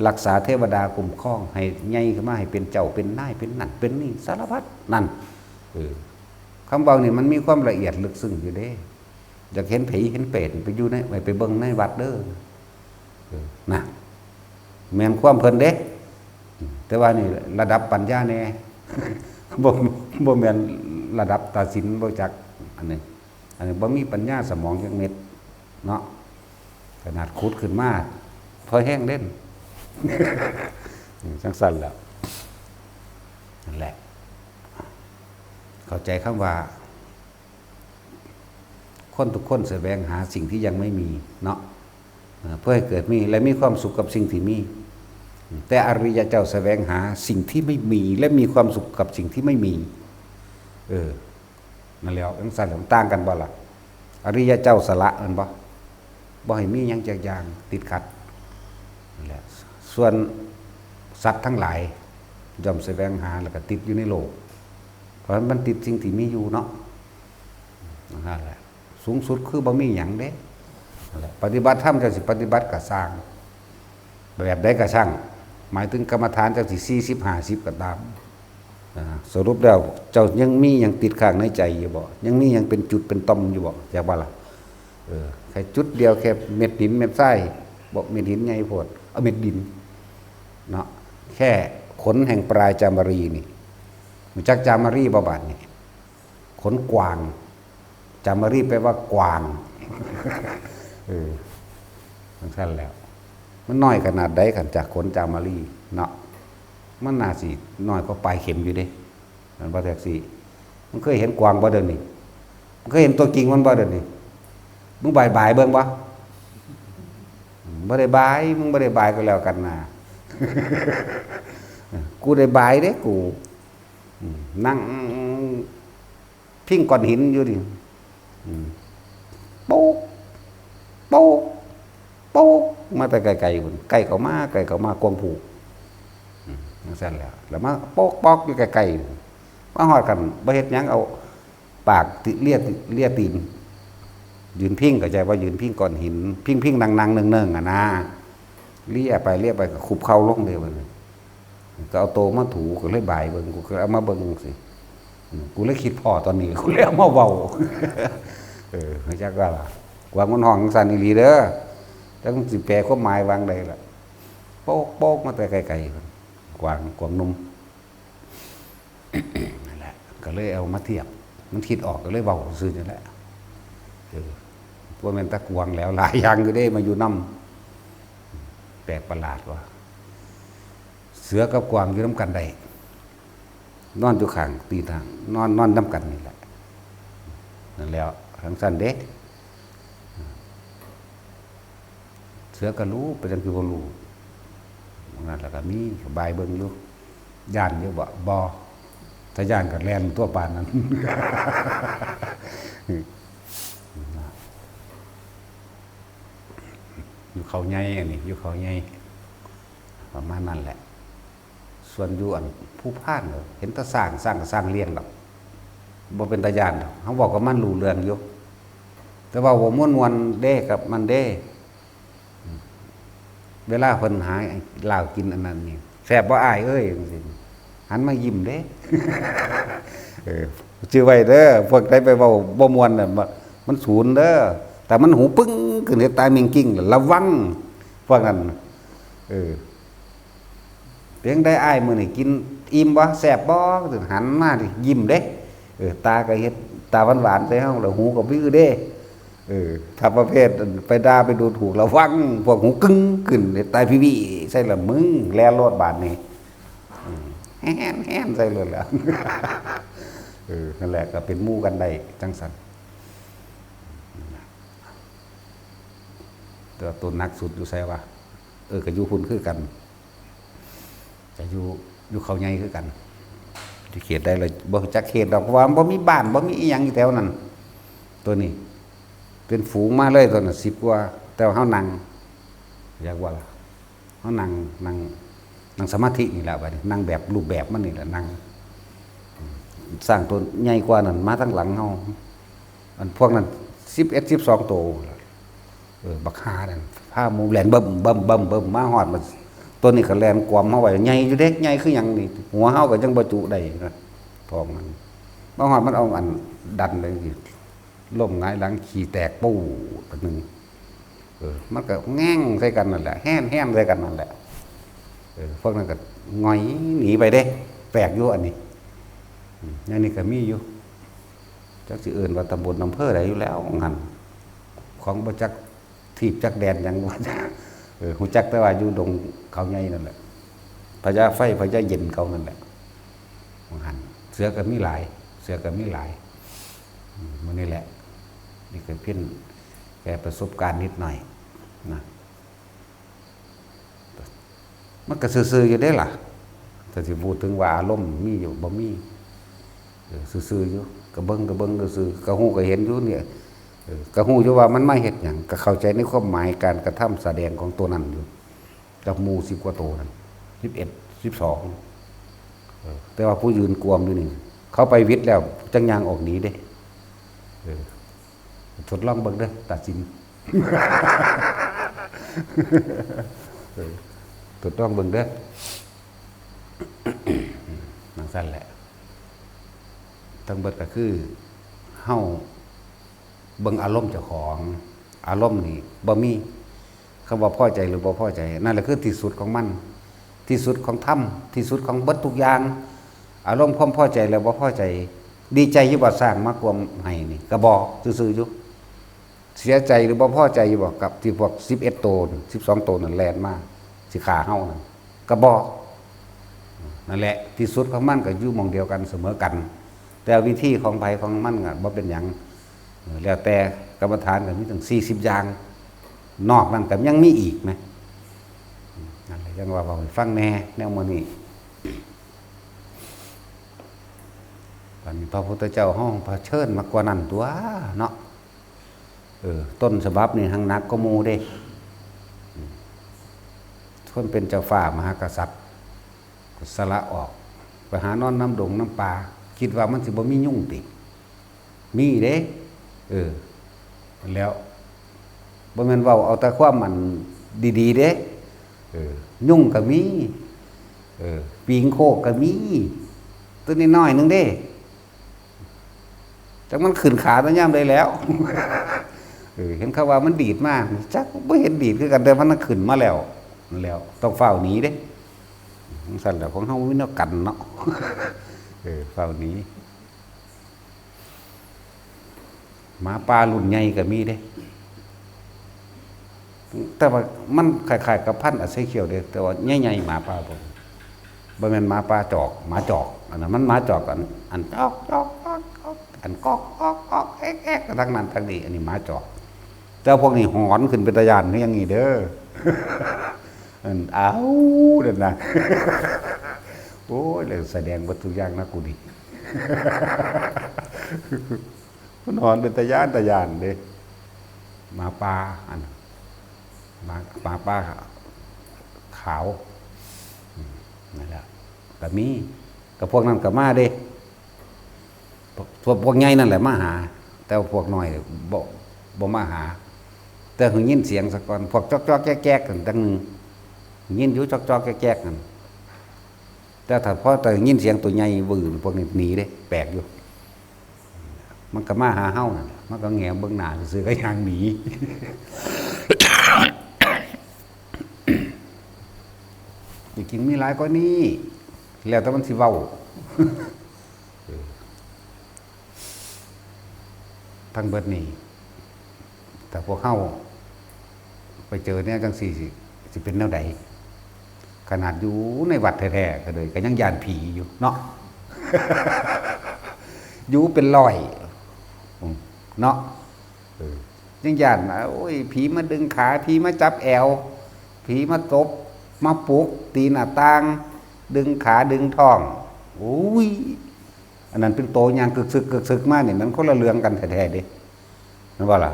รักษาเทวดาคุ้มครองให้ใหญ่ขึ้นมาให้เป็นเจ้าเป็นนายเป็นนั่นเป็นนี่สารพัดนั่นคำบอกนี่มันมีความละเอียดลึกซึ้งอยู่เด้อยากเห็นผีเห็นเปรตไปอยู่ในไปเบิ่งในวัดเด้อนะแม่นความเพิ่นเด้แต่ว่านี่ระดับปัญญาแน่ บ่แม่นระดับตัดสินบ่จักอันนี้บ่มีปัญญาสมองจักเม็ดเนาะขนาดขุดขึ้นมาพอแห้งเล่น จังซั่นแล้วนั่นแหละเข้าใจคำว่าคนทุกคนแสวงหาสิ่งที่ยังไม่มีเนาะเพื่อให้เกิดมีและมีความสุขกับสิ่งที่มีแต่อริยเจ้าแสวงหาสิ่งที่ไม่มีและมีความสุขกับสิ่งที่ไม่มีนั่นแล้วจังซั่นแล้วต่างกันบ่ล่ะอริยเจ้าสละมันบ่ให้มีหยังจักอย่างติดขัดนั่นแหละส่วนสัตว์ทั้งหลายย่อมแสวงหาแล้วก็ติดอยู่ในโลกเพราะมันติดสิ่งที่มีอยู่เนาะนั่นแหละสูงสุดคือบ่มีหยังเด้นั่นแหละปฏิบัติธรรมจะสิปฏิบัติก็สร้างแบบใดก็ช่างหมายถึงกรรมฐานจะสิ40 50ก็ตามสรุปแล้วเจ้ายังมียังติดข้างในใจอยู่บ่ยังมียังเป็นจุดเป็นต่อมอยู่บ่อยากว่าล่ะแค่จุดเดียวแค่เม็ดหินเม็ดทรายบ่เม็ดหินใหญ่โพดเอาเม็ดดินเนาะแค่ขนแห่งปลายจามรีนี่รู้จักจามรีบ่บาดนี่ขนกวางจามรีแปลว่ากวางมันสั้นแล้วมันน้อยขนาดใดกันจากขนจามรีเนาะมันน่าสิน้อยก็ปลายเข็มอยู่เด้มันบ่แท็กซี่มันเคยเห็นกวางบ่เดินนี่มันเคยเห็นตัวจริงมันบ่เดินนี่มึงบ่ายเบิ่งบ่บ่ได้บ่ายมึงบ่ได้บ่ายก็แล้วกันนะกูได้บ่ายเด้กูนั่งพิงก้อนหินอยู่ดิโป๊กโป๊กโป๊กมาแต่ไกลๆพุ่นใกล้เข้ามากวางผูกจังซั่นแล้วมาโป๊กปอกอยู่ไกลๆมาฮอดกันบ่เฮ็ดหยังเอาปากเลียตีนยืนพิงก็ใจว่ายืนพิงก้อนหินพิงนั่งๆเนิ่งๆอ่ะนะเลียไปก็ขุบเข้าลงเลยว่าก็เอาโตมาถูก็เลยบ่ายเบิ่งกูก็เอามาเบิ่งสิกูเลยคิดพอตอนนี้กูเลยเอามาเว้าไม่จักว่าล่ะวางมันห้องสั่นอีหลีเด้อแล้วมันสิแปลความหมายวางได้ล่ะโป๊กมาแต่ไกลๆกวางนุ่มนั่นแหละก็เลยเอามาเทียบมันคิดออกก็เลยเว้าซื่อนั่นแหละว่าแม่นตะกวางแล้วหลายอย่างอยู่เด้มาอยู่นำแปลกประหลาดว่าเสือกับกวางอยู่นำกันได้นอนอยู่ข้างตีทางนอนนำกันนี่แหละนั่นแล้วทั้งสั้นเด้เสือก็รู้เป็นจังคือบ่รู้นั่นแล้วก็มีบายเบิ่งอยู่ย่านอยู่บ่ถ้าย่านก็แล่นตัวปานนั้นอยู่เขาใหญ่อันนี้อยู่เขาใหญ่ประมาณนั้นแหละส่วนอยู่อันผู้พานเห็นแตะสร้างเลี้ยงดอกบ่เป็นตาย่านดอกเฮาบอกว่ามันรู้เรื่องอยู่แต่ว่าบ่ม่วนเด้กับมันเด้เวลาเพิ่นหาลาวกินอันนั้นนี่แซ่บบ่อ้ายเอ้ยจังซี่หันมายิ้มเด้ชื่อไว้เด้อพวกใดไปเว้าบ่ม่วนน่ะมันศูนย์เด้อแต่มันหูปึ้งขึ้นในตาเมียงกิ้งระวังพวกนั้นเพียงได้อ้ายมื้อนี้กินอิ่มบ่แซ่บบ่หันมาดิยิ้มเด้ตาก็เฮ็ดตาหวานๆใส่เฮาแล้วหูก็วิ้อเด้ถ้าประเภทไปด่าไปดูถูกระวังพวกหูกึ้งขึ้นในตาพี่ใส่ละมึงแลรถบาดนี้ แห้นใส่เลยแล้วนั่นแหละก็เป็นหมู่กันได้จังสันตัวนักสุดอยู่ใส่ว่าก็อยู่พุ่นคือกันจะอยู่เขาใหญ่คือกันที่เขตได้เลยบ่จักเขตดอกว่าบ่มีบ้านบ่มีอีหยังอยู่แถวนั้นตัวนี้เป็นฝูงมาเลยตัวน่ะ10กว่าแต่ว่าเฮานั่งอยากว่าล่ะเฮานั่งสมาธินี่แหละบัดนี้นั่งแบบรูปแบบมันนี่แหละนั่งสร้างตัวใหญ่กว่านั้นมาทั้งหลังเฮาอันพวกนั้น11 12ตัวบักหานั่นพาหมู่แล่นเบิ่มมาฮอดมันตัวนี้ก็แล่นกวมเฮาไว้ใหญ่อยู่เด้ใหญ่คือหยังนี่หัวเฮาก็จังบ่จุได้นะท้องมันมาฮอดมันเอาอันดันเลยสิล้มหงายหลังขี้แตกปู้อันนึงมันก็แง่งใส่กันนั่นแหละแห้นใส่กันนั่นแหละพวกนั้นก็งอยหนีไปเด้แปลกอยู่อันนี้อย่างนี้ก็มีอยู่จักสิเอิ้นว่าตำบลอำเภอใดอยู่แล้วงั้นของบ่จักทีบจักแดนหยังว่าฮู้จักแต่ว่าอยู่ดงเขาใหญ่นั่นแหละพญาไฟพญาเย็นเขานั่นแหละงั้นเสือก็มีหลายมันนี่แหละนี่ก็เพี้ยนแก่ประสบการณ์นิดหน่อยนะมันก็ซื่อๆอยู่ได้ล่ะแต่สิพูดถึงว่าอารมณ์มีอยู่บ่มีซื่อๆอยู่ก็เบิ่งซื่อๆก็ฮู้ก็เห็นอยู่เนี่ยก็ฮู้อยู่ว่ามันมาเฮ็ดหยังก็เข้าใจในความหมายการกระทำแสดงของตัวนั้นอยู่กับหมู่10กว่าตัวนั้น11 12แต่ว่าผู้ยืนกวมอยู่นี่เขาไปวิทย์แล้วจังยางออกหนีเด้ทดลองเบิ่งเด้อตัดสินทดลองเบิ่งเด้อนั่นสั่นแหละทั้งเบิดก็คือเฮาเบิ่งอารมณ์เจ้าของอารมณ์นี่บ่มีคำว่าพอใจหรือบ่พอใจนั่นแหละคือที่สุดของมันที่สุดของธรรมที่สุดของเบิดทุกอย่างอารมณ์ความพอใจแล้วบ่พอใจดีใจอยู่บ่สร้างมากวมให้นี่ก็บ่ซื่อๆอยู่เสียใจหรือบ่พอใจอยู่บ่กับที่พวก11โตน12โตนนั่นแล่นมาสิฆ่าเฮานั่นก็บ่นั่นแหละที่สุดของมันก็อยู่หม้องเดียวกันเสมอกันแต่วิธีของไผของมันก็บ่เป็นหยังแล้วแต่กรรมฐานก็มีถึง40อย่างนอกนั้นก็ยังมีอีกนะนั่นแหละจังว่าให้ฟังแน่แนวมื้อนี้บัดนี้พระพุทธเจ้าห้องเผชิญมากกว่านั้นตัวเนาะต้นฉบับนี่หังหนักก็หมู่เด้คนเป็นเจ้าฟ้ามหากษัตริย์ก็สละออกไปหานอนน้ำดงน้ำปลาคิดว่ามันสิบ่มียุ่งติมีเด้แล้วบ่แม่นเว้าเอาแต่ความมันดีๆเด้ยุ่งก็มีปิงโคกก็มีตัวน้อยๆนึงเด้จักมันขึ้นขาตะย่ำได้แล้วเห็นเขาว่ามันดีดมากจักบ่เห็นดีดคือกันแต่มันขึ้นมาแล้วต้องเฝ้าหนีเด้สั่นแล้วของเฮามีแนวกันเนาะเฝ้าหนีหมาป่ารุ่นใหญ่ก็มีเด้แต่ว่ามันคล้ายๆกับพันธุ์อาเซเขียวเด้แต่ว่าใหญ่ๆหมาป่าบ่แม่นหมาป่าจอกหมาจอกอันนั้นมันหมาจอกอันจอกอันกอกแอ๊กทั้งนั้นทั้งนี้อันนี้หมาจอกแต่พวกนี้หอนขึ้นเป็นตะยานคืออย่างนี้เด้ออันอ้าวเด้อนะโอ้ยเลยแสดงวัตถุอย่างนะกูดิมันหอนเป็นตะยานเด้หมาป่าอันหมาป่าขาวนั่นแหละก็มีกับพวกนั้นก็มาเด้พวกใหญ่นั่นแหละมาหาแต่พวกน้อยบ่มาหาแต่หึงยินเสียงซะก่อนพวกจอกๆแก๊กๆกันตั้งนึงยินอยู่จอกๆแก๊กๆกันแต่ถ้าพอแต่ยินเสียงตัวใหญ่วื่นพวกนี้หนีเด้แปลกอยู่มันก็มาหาเฮานั่นมันก็แงวเบิ่งหน้าซื่อๆก็ย่างหนีจริงๆมีหลายกว่านี้แล้วแต่มันสิเว้าทั้งเบิดนี่แต่พวกเฮาไปเจอเนี่ยจังสี่สิเป็นแนวใด ขนาดอยู่ในวัดแท้ๆก็เลยก็ยังยานผีอยู่เนาะ อยู่เป็นร้อยเนาะยังยานโอ้ยผีมาดึงขาผีมาจับแอวผีมาตบมาปลุกตีหน้าต่างดึงขาดึงท้องโอ้ยอันนั้นเป็นโตยางกึกซึกมากเนี่ยมันคนละเรื่องกันแท้ๆดินั่นว่าล่ะ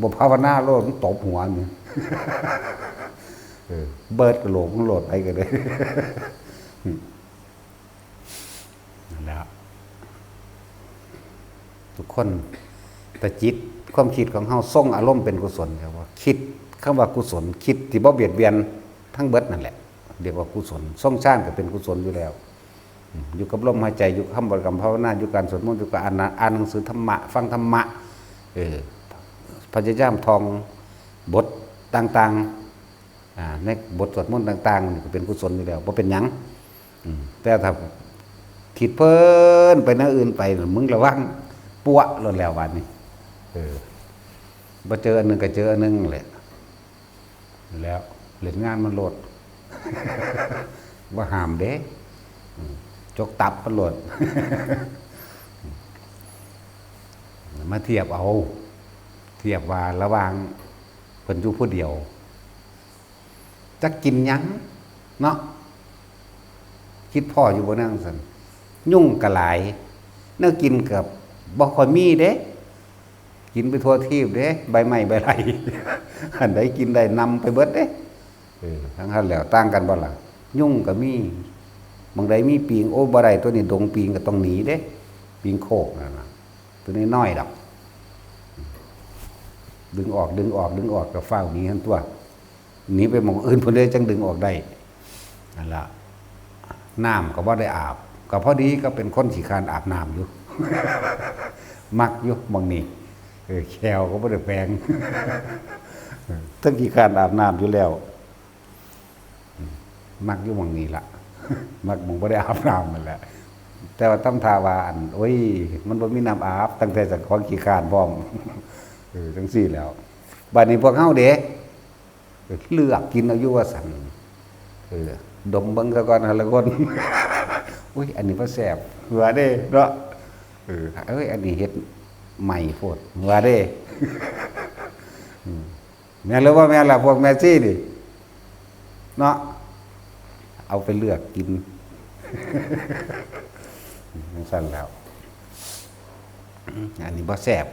บ่ภาวนาโลดมันตบหัวนี่ เบิดกระโหลกมันโหลดไปกันเลยนั่นแหละทุกคนแต่จิตความคิดของเฮาส่งอารมณ์เป็นกุศลครับว่าคิดคำว่ากุศลคิดที่บ่เบียดเบียนทั้งเบิดนั่นแหละเรียกว่ากุศลส่งชาติก็เป็นกุศลอยู่แล้วอยู่กับลมหายใจอยู่กับคำบริกรรมภาวนาอยู่การสวดมนต์อยู่กับอ่านหนังสือธรรมะฟังธรรมะพยายามท่องบทต่างๆในบทสวดมนต์ต่างๆนี่ก็เป็นกุศลอยู่แล้วบ่เป็นหยังแต่ถ้าคิดเพิ่นไปนะอื่นไปมึงระวังปัวลดแล้ววันนี้บ่เจออันนึงก็เจออันนึงแหละแล้วเล่นงานมันโหลด ว่าห้ามเด้จกตับมันโหลด มาเทียบเอาเทียบว่าระหว่างเพิ่นอยู่ผู้เดียวจะกินยังเนาะคิดพ่ออยู่บนนั่งสันยุ่งกระหลายเนื้อกินกับบ่ค่อยมีเด้กินไปทั่วทีบเด้ใบไม้ใบไร อันใดกินได้นำไปเบิดเด้ทั้งนั้นแล้วต่างกันบ่ล่ะยุ่งก็มีบางใดมีปีงโอ้บ่ได้ตัวนี้ดงปีงก็ต้องหนีเด้ปีงโคกนั่นน่ะตัวนี้น้อยดอกดึงออกก็เฝ้าหนีหั่นตัวหนีไปหม้องอื่นเพิ่นเลยจังดึงออกได้นั่นล่ะน้ำก็บ่ได้อาบก็พอดีก็เป็นคนขี้คร้านอาบน้ำอยู่ มักอยู่หม้องนี้แควก็บ่ได้แปลง ทั้งขี้คร้านอาบน้ำอยู่แล้วมักอยู่หม้องนี้ล่ะ มักหม้องบ่ได้อาบน้ำนั่นแหละแต่ว่าตำทาว่าอันโอ้ยมันบ่มีน้ำอาบตั้งแต่จากของขี้คร้านพร้อม จังซี่แล้วบัดนี้พวกเฮาเด้เลือกกินเอาอยู่ว่าสั่นดมเบิ่งซะก่อนหั่นละคน อุ้ยอันนี้บ่แซ่บว่าเด้เนาะเอ้ยอันนี้เฮ็ดใหม่โพดว่าเด้ แม่นหรือว่าแม่นล่ะพวกแม่ซี่นี่เนาะเอาไปเลือกกิน จังซั่นแล้วอันนี้บ่แซ่บ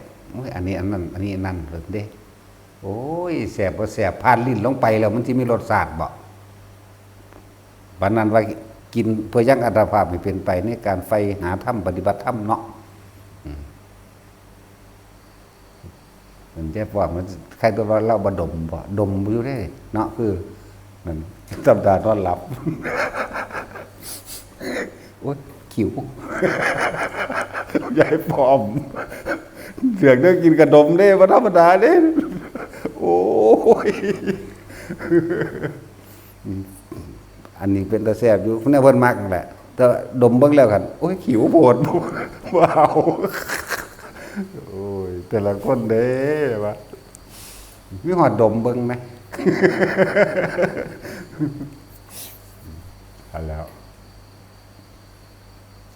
อันนี้อันนั้นอันนี้อันนั้นเพิ่นเด้โอ้ยแซ่บบ่แซ่บผ่านลิ้นลงไปแล้วมันสิมีรสชาติบ่บัดนั้นว่ากินเพื่อยังอัตภาพให้เป็นไปในการไฟหาธรรมปฏิบัติธรรมเนาะมันจะว่ามันใครตัวว่าเราบ่ดมบ่ดมอยู่ได้เนาะคือมันธรรมดานอนหลับ โอ๊ยขิว ยายปอมเสือกได้กินกระดมเด้บ่ธรรมดาเด้โอ้ย อันนี้เป็นตาแซ่บอยู่เนี่ยเพิ่นมักนั่นแหละแต่ดมเบิ่งแล้วกันโอ้ยขิวโพด ว้าวโอ้ยแต่ละคนเด้ว่ามีหอดดมเบิ่งไหม เอาแล้ว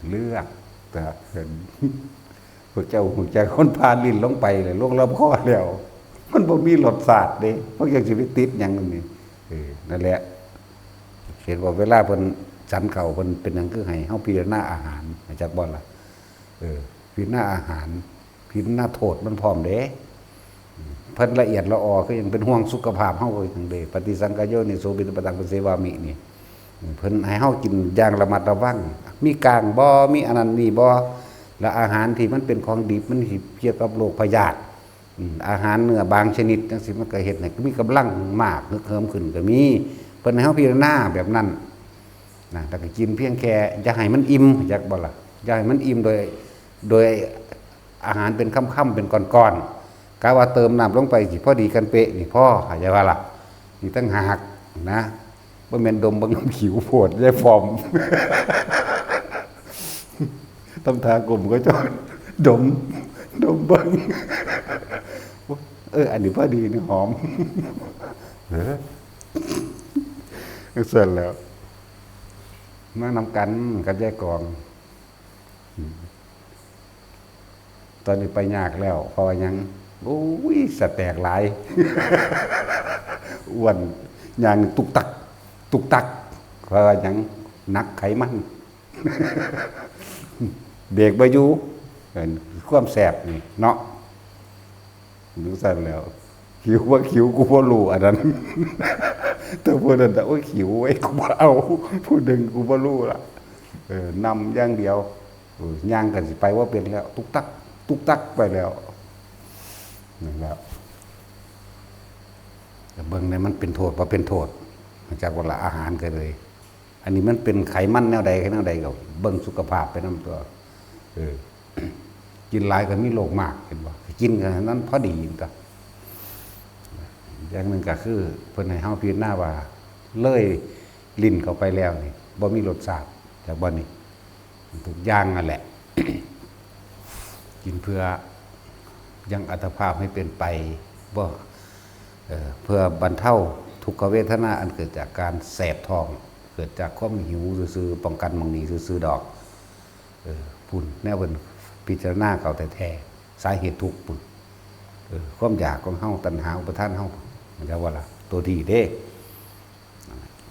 เลือกแต่เห็นพวกเจ้าหัวใจคนพาลิ้นลงไปเลยลงลำคอแล้วมันบ่มีรสชาติเด้พวกยังสิไปติดหยังนี่นั่นแหละเห็นว่าเวลาเพิ่นฉันเข้าเพิ่นเป็นหยังคือให้เฮาพิจารณาอาหารจักบ่ล่ะพิจารณาอาหารพิจารณาโทษมันพร้อมเด้เพิ่นละเอียดละออคือยังเป็นห่วงสุขภาพเฮาจังเด้ปฏิสังขโยนิโสบิตปตังเสวามินี่เพิ่นให้เฮากินอย่างระมัดระวังมีกลางบ่มีอันนั้นนี่บ่และอาหารที่มันเป็นของดิบมันสิเกี่ยวกับโรคพยาธิอาหารเนื้อบางชนิดจังซี่มันก็เฮ็ดให้มีกำลังมากฮึกเหิมขึ้นก็มีเพิ่นให้เฮาพิจารณาแบบนั้นนะแต่ก็กินเพียงแค่อย่าให้มันอิ่มจักบ่ล่ะอย่าให้มันอิ่มโดยอาหารเป็นค่ำๆเป็นก้อนๆกะว่าเติมน้ำลงไปสิพอดีกันเป๊ะนี่พอเข้าใจว่าล่ะนี่ตั้งหากนะบ่แม่นดมบังผิวโพดได้ฟอร์ม ตำทากลมก็จอดดมเบิ่ง อันนี้พอดีนี่หอม เสร็จแล้วมานำกันกับยายกองตอนนี้ไปยากแล้วเพราะว่ายังโอ้ยสแตกหลายอ้วนอย่างตุกตักตุกตักเพราะว่ายังนักไขมันเบรกบ่อยู่ความแสบนี่เนาะดูสั่นแล้วขิวว่าขิวกูบ่รู้อันนั้นแต่พวกนั้นแต่โอ้ยขิวไอ้กูบ่เอาผู้ดึงกูบ่รู้ล่ะนำอย่างเดียวย่างกันสิไปว่าเป็นแล้วตุกตักตุกตักไปแล้วนั่นแล้วแต่เบิ่งในมันเป็นโทษว่าเป็นโทษจากเวลาอาหารกันเลยอันนี้มันเป็นไขมันแนวใดแนวใดก็เบิ่งสุขภาพไปนำตัวกินหลายก็มีโรคมากเห็นบ่กินกันนั้นพอดีตัวอย่างหนึ่งก็คือเพิ่นให้เฮาพิจารณาว่าเลยลิ้นเข้าไปแล้วนี่บ่มีรสชาติจากบ่นี้ทุกอย่างนั่นแหละ กินเพื่อยังอัตภาพให้เป็นไปบ่เพื่อบรรเทาทุกขเวทนาอันเกิดจากการแสบท้องเกิดจากความหิวซื่อๆป้องกันบางนี้ซื่อๆดอกพุ่นแนวเพิ่นพิจารณาเขาแต่แท้สาเหตุทุกข์พุ่นความอยากของเฮาตัณหาอุปทานเฮามันจะว่าล่ะตัวดีเด้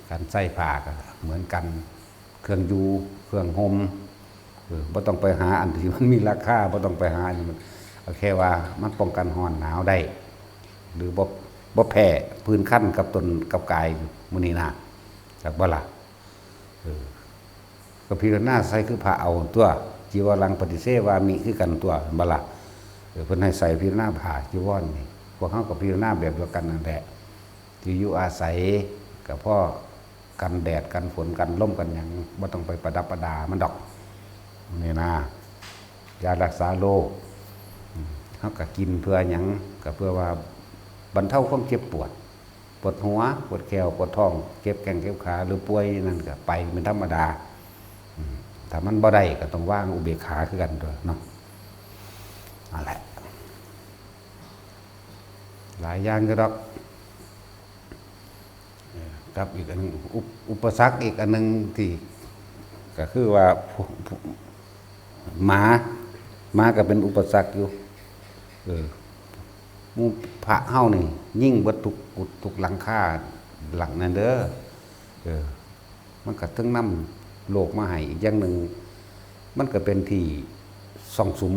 การใส่ผ้าก็เหมือนกันเครื่องอยู่เครื่องห่มบ่ต้องไปหาอันที่มันมีราคาบ่ต้องไปหามันแค่ว่ามันป้องกันร้อนหนาวได้หรือบ่แพ้พื้นคันกับตนกับกายมื้อนี้นะจากบ่ล่ะก็พิจารณาใส่คือผ้าเอาตัวจีวรังปฏิเสวามิคือกันตัวบ่ล่ะเพิ่นให้ใส่พิจารณาผ้าจีวรนี่พวกเฮาก็พิจารณาแบบเดียวกันนั่นแหละที่อยู่อาศัยก็เพราะกันแดดกันฝนกันลมกันหยังบ่ต้องไปประดับประดามันดอกนี่นะยารักษาโรคเขาก็กินเพื่อหยังก็เพื่อว่าบรรเทาความเจ็บปวดหัวปวดแขวปวดท้องเจ็บแข้งเจ็บขาหรือป่วยนั่นก็ไปเป็นธรรมดาถ้ามันบ่ได้ก็ต้องว่างอุเบกขาคือกันด้วยเนาะนั่นแหละหลายอย่างก็ดอกกับอีกอันนึงอุปสรรคอีกอันนึงที่ก็คือว่าหมาก็เป็นอุปสรรคอยู่หมู่พระเฮานี่ยิ่งเบิดทุกหลังคาหลังนั่นเด้อมันก็ถึงนำโลกมาให้อีกอย่างหนึ่งมันก็เป็นที่ซ่องสุม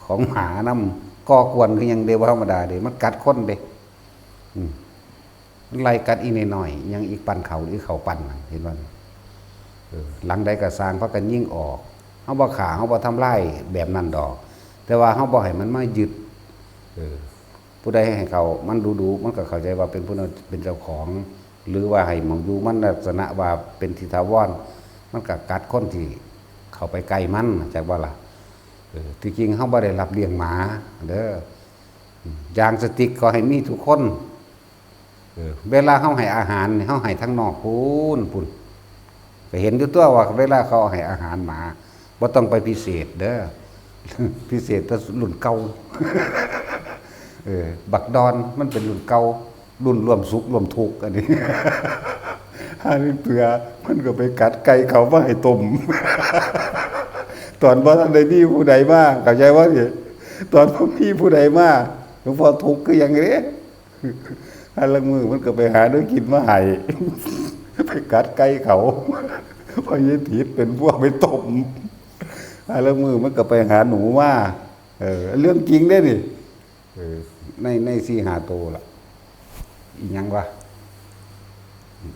ของหมานำก่อกวนคือหยังเด้บ่ธรรมดาเด้มันกัดคนเด้มันไล่กัดอีกหน่อยๆยังอีกปั่นเขาหรือเขาปั่นเห็นบ่หลังใดก็สร้างพากันยิ่งออกเฮาบ่ฆ่าเฮาบ่ทำลายแบบนั้นดอกแต่ว่าเฮาบ่ให้มันมายึดผู้ใดให้เขามันดูมันก็เข้าใจว่าเป็นผู้นั้นเป็นเจ้าของหรือว่าให้มองอยู่มันลักษณะว่าเป็นทิถาวรมันก็กัดคนที่เข้าไปใกล้มันจากว่าล่ะที่จริงเฮาบ่ได้รับเลี้ยงหมาเด้อยางสติ๊กก็ให้มีทุกคนเวลาเฮาให้อาหารเฮาให้ทั้งนอกพุ่นก็เห็นอยู่ตัวว่าเวลาเขาให้อาหารหมาบ่ต้องไปพิเศษเด้อพิเศษแต่รุ่นเก่าบักดอนมันเป็นรุ่นเก่ารุ่นรวมสุขรวมทุกข์อันนี้ถ้ามีเปลือมันก็ไปกัดไก่เขามาให้ต้มตอนบ่ทันได้มีผู้ใดมาเข้าใจว่าสิตอนบ่มีผู้ใดมาหลวงพ่อทุกข์คือหยังนี้อันละมือมันก็ไปหาด้วยกินมาให้ไปกัดไก่เขาพอยึดถิดเป็นพวกไปต้มแล้วมือมันก็ไปหาหนูมาเรื่องจริงได้ดิใน4-5 ตัวล่ะอีหยังวะ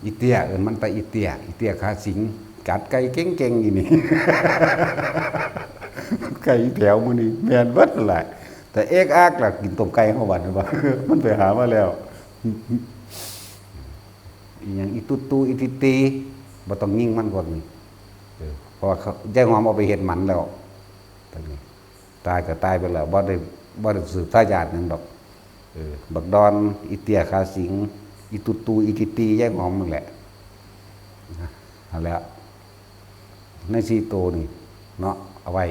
อีเตี้ยมันไปอีเตี้ยขาสิงกัดไก่เก่งๆอีนี่ ไก่แถวมื้อนี้แม่นเบิดนั่นแหละแต่เอกอักล่ะกินต้มไก่เฮาบัดนั่นบ่ มันไปหามาแล้วอีหยังอีตุอีติตีบ่ต้องยิงมันพวกนี้เพราะว่าใจหอมเอาไปเฮ็ดหมันแล้วตอนนี้ตายก็ตายไปแล้วบ่ได้สืบทายาทหยังดอกบักดอนอีเตี้ยขาสิงอีตุอีติตียายหอมนั่นแหละเอาแล้วใน4 ตัวนี่เนาะเอาไว้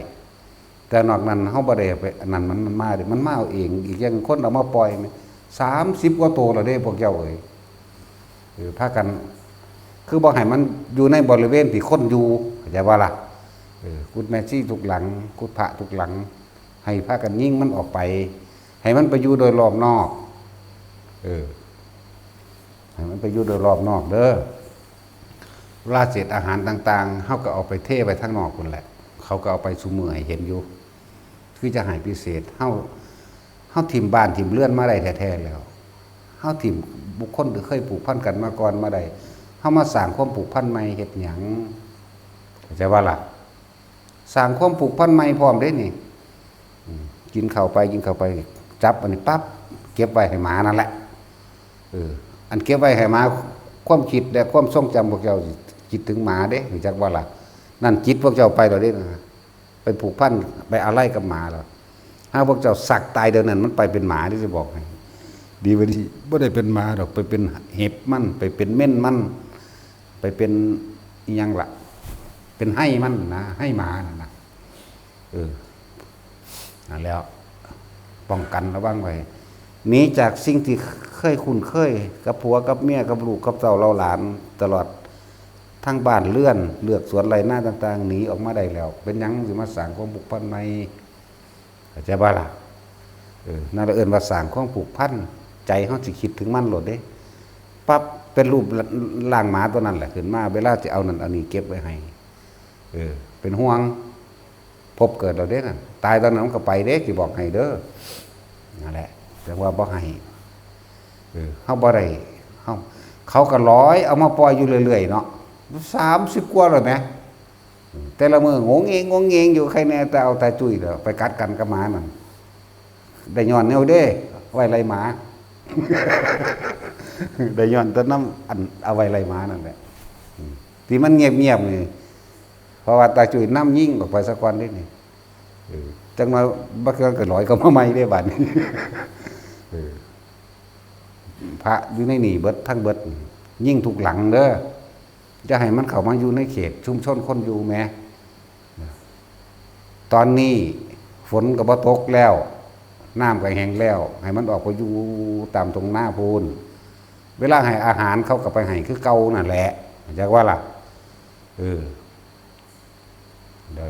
แต่นอกนั้นเฮาบ่ได้ไปอันนั้นมันมาดิมันมาเอาเองอีกอย่างคนเอามาปล่อย30 กว่าตัวแล้วเด้พวกเจ้าเอ้ย พากันคือบ่ให้มันอยู่ในบริเวณที่คนอยู่เข้าใจว่าล่ะกุดแม่ชีทุกหลังกุดพระทุกหลังให้พากันยิ่งมันออกไปให้มันไปอยู่โดยรอบนอกให้มันไปอยู่โดยรอบนอกเด้อเวลาเศษอาหารต่างๆเฮาก็เอาไปเทไปทางนอกพุ่นแหละเขาก็เอาไปซุมื้อให้เห็นอยู่คือจะให้พิเศษเฮาถิ่มบ้านถิ่มเรือนมาได้แท้ๆแล้วเฮาถิ่มบุคคลที่เคยผูกพันกันมาก่อนมาได้เฮามาสร้างความผูกพันใหม่เฮ็ดหยังเข้าใจว่าล่ะสร้างความผูกพันใหม่พร้อมเด้นี่กินข้าวไปจับอันนี้ปั๊บเก็บไว้ให้หมานั่นแหละอันเก็บไว้ให้หมาความคิดและความทรงจำพวกเจ้าคิดถึงหมาเด้รู้จักว่าล่ะนั่นจิตพวกเจ้าไปแล้วเด้นะไปผูกพันไปอะไรกับหมาแล้วถ้าพวกเจ้าสักตายเดี๋ยวนั้นมันไปเป็นหมาที่จะบอกให้ดีบ่ดีบ่ได้เป็นหมาดอกไปเป็นเห็บมันไปเป็นเม่นมันไปเป็นอีหยังล่ะเป็นให้มันนะให้หมานั่นนะนั่นแล้วป้องกันระวังไว้หนีจากสิ่งที่เคยคุ้นเคยกับผัวกับเมียกับลูกกับเต่าเราหลานตลอดทั้งบ้านเลื่อนเลือกสวนไรหน้าต่างๆหนีออกมาได้แล้วเป็นยังสิมาสร้างความผูกพันใหม่เข้าใจบ่ล่ะนั่นเราเอิ้นว่าสร้างความผูกพันใจเฮาสิคิดถึงมันโลดเด้ปั๊บเป็นรูปร่างหมาตัวนั้นแหละขึ้นมาเวลาจะเอานั่นเอานี่เก็บไว้ให้เป็นห่วงพบเกิดเราเด้นั่นตายตอนนั้นก็ไปเด้สิบอกให้เด้อนั่นแหละแต่ว่าบ่ให้เฮาบ่ได้เขาก็ร้อยเอามาปล่อยอยู่เรื่อยๆเนาะ30กว่าแล้วแหมแต่ละมื้องงเงอยู่ใครแน่แต่เอาแต่จุ้ยเด้อไปกัดกันกับหมานั่นได้ย้อนแนวเด้ไว้ไล่หมาได้ย้อนแต่น้ำอันเอาไว้ไล่หมานั่นแหละที่มันเงียบๆนี่เพราะว่าตาจุ้ยน้ำยิ่งออกไปสักวันนิดนี่จังมาบักเกิดลอยก็มาใหม่ได้บัดนี้พระอยู่ในนี่เบิดทั้งเบิดยิ่งถูกหลังเด้อจะให้มันเข้ามาอยู่ในเขตชุมชนคนอยู่แม้ตอนนี้ฝนก็บ่ตกแล้วน้ำก็แห้งแล้วให้มันออกไปอยู่ตามตรงหน้าพูนเวลาให้อาหารเขาก็ไปให้คือเก่านั่นแหละจากว่าล่ะเดี๋ยว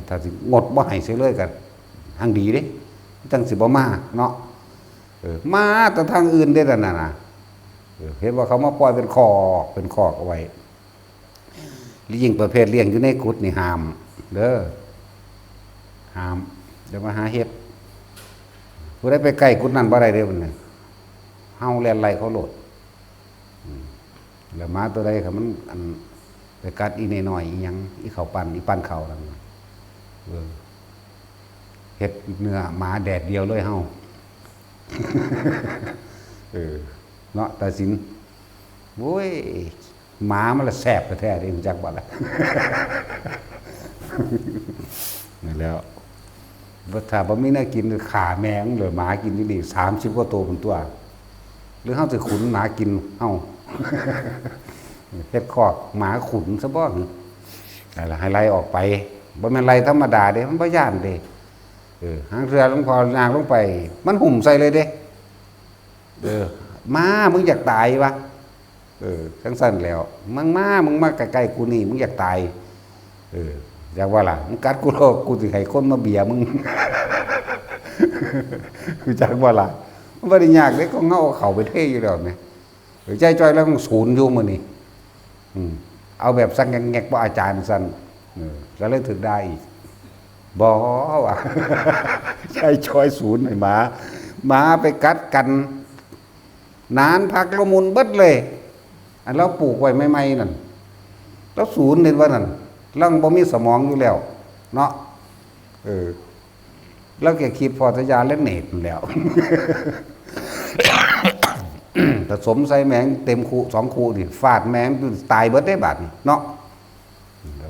ถ้าสิงดบ่ให้เสียเลยกันทางดีเด้จังสิบ่มาเนาะมาแต่ทางอื่นได้แต่น่ะเห็นว่าเขามาปล่อยเป็นคอกเอาไว้ยิ่งประเภทเลี้ยงอยู่ในกุฏนี่ห้ามเด้อห้ามเดี๋ยวมาหาเฮ็ดผู้ใดไปใกล้กุฏนั้นบ่ได้เด้อมันนี่เฮาแล่นไล่เขาโลดแล้วหมาตัวใดเขามันอันไปกัดอีน้อยๆอีหยังอีเขาปั่นอีปั่นเขานั่นเฮ็ดเนื้อหมาแดดเดียวเลยเฮาเนาะตาสินโว้ยหมามันละแสบแท้ๆเด้รู้จักบ่ล่ะนั่นแล้วถ้าบ่มีน่ากินขาแมงเลยหมากินนี่30กว่าตัวเป็นตัวหรือเฮาสิขุนหมากินเฮาเฮ็ดคอกหมาขุนซะบ่นั่นล่ะให้ไล่ออกไปบ่แม่นไล่ธรรมดาเด้มันบ่ย่านเด้หางเรือหลวงพ่อนางลงไปมันหุ่มใส่เลยเด้มามึงอยากตายวะจังสั่นแล้วมึงมาใกล้ๆกูนี่มึงอยากตายอยากว่าล่ะมึงกัดกูโลกกูสิให้คนมาเบียมึงคือจักว่าล่ะมันบ่ได้ยากเด้ก็เงาเข้าไปเทอยู่แล้วแม่ใจจ้อยแล้วต้องศูนย์อยู่มื้อนี้เอาแบบสั่งแงกๆบ่อาจารย์สั่นแล้วเลยถึกได้อีกบ่ว่ะใจจ้อยศูนย์ให้หมาไปกัดกันนานพักละมุนเบิดเลยอันเราปลูกไว้ใหม่ๆนั่นแล้วศูนย์เห็นว่านั่นลังบ่มีสมองอยู่แล้วเนาะแล้วแกคิดพอทยาเล่นเน็ตแล้วผสมใส่แมงเต็มคู2คูนี่ฟาดแมงตายเบิดได้บาดนี่เนาะ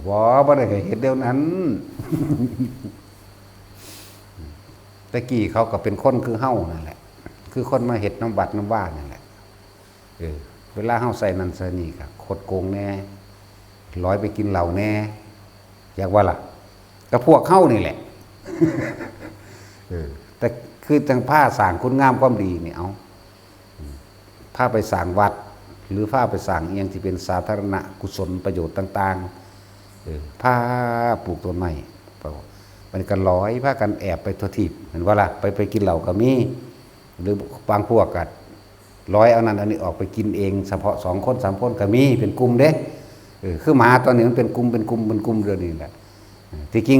บ่ได้เห็นเดี๋ยวนั้นตะกี้เขาก็เป็นคนคือเฮานั่นแหละคือคนมาเฮ็ดน้ำบัดน้ำว่านั่นแหละเวลาเฮาใส่นั่นใส่นี่ก็คดโกงแน่ร้อยไปกินเหล้าแน่อยากว่าล่ะก็พวกเฮานี่แหละแต่คือจังผ้าสร้างคุณงามความดีนี่เอาผ้าไปสร้างวัด หรือพาไปสร้างอหยังที่เป็นสาธารณะกุศลประโยชน์ต่างๆพาปลูกต้นไม้มันกันร้อยพากันแอบไปทั่วทิพย์เห็นว่าล่ะไปกินเหล้าก็มีหรือบางพวกก็ร้อยเอานั้นอันนี้ออกไปกินเองเฉพาะ2 คน3 คนก็มีเป็นกลุ่มเด้คือหมาตอนนี้มันเป็นกลุ่มเรื่องนี้แหละที่จริง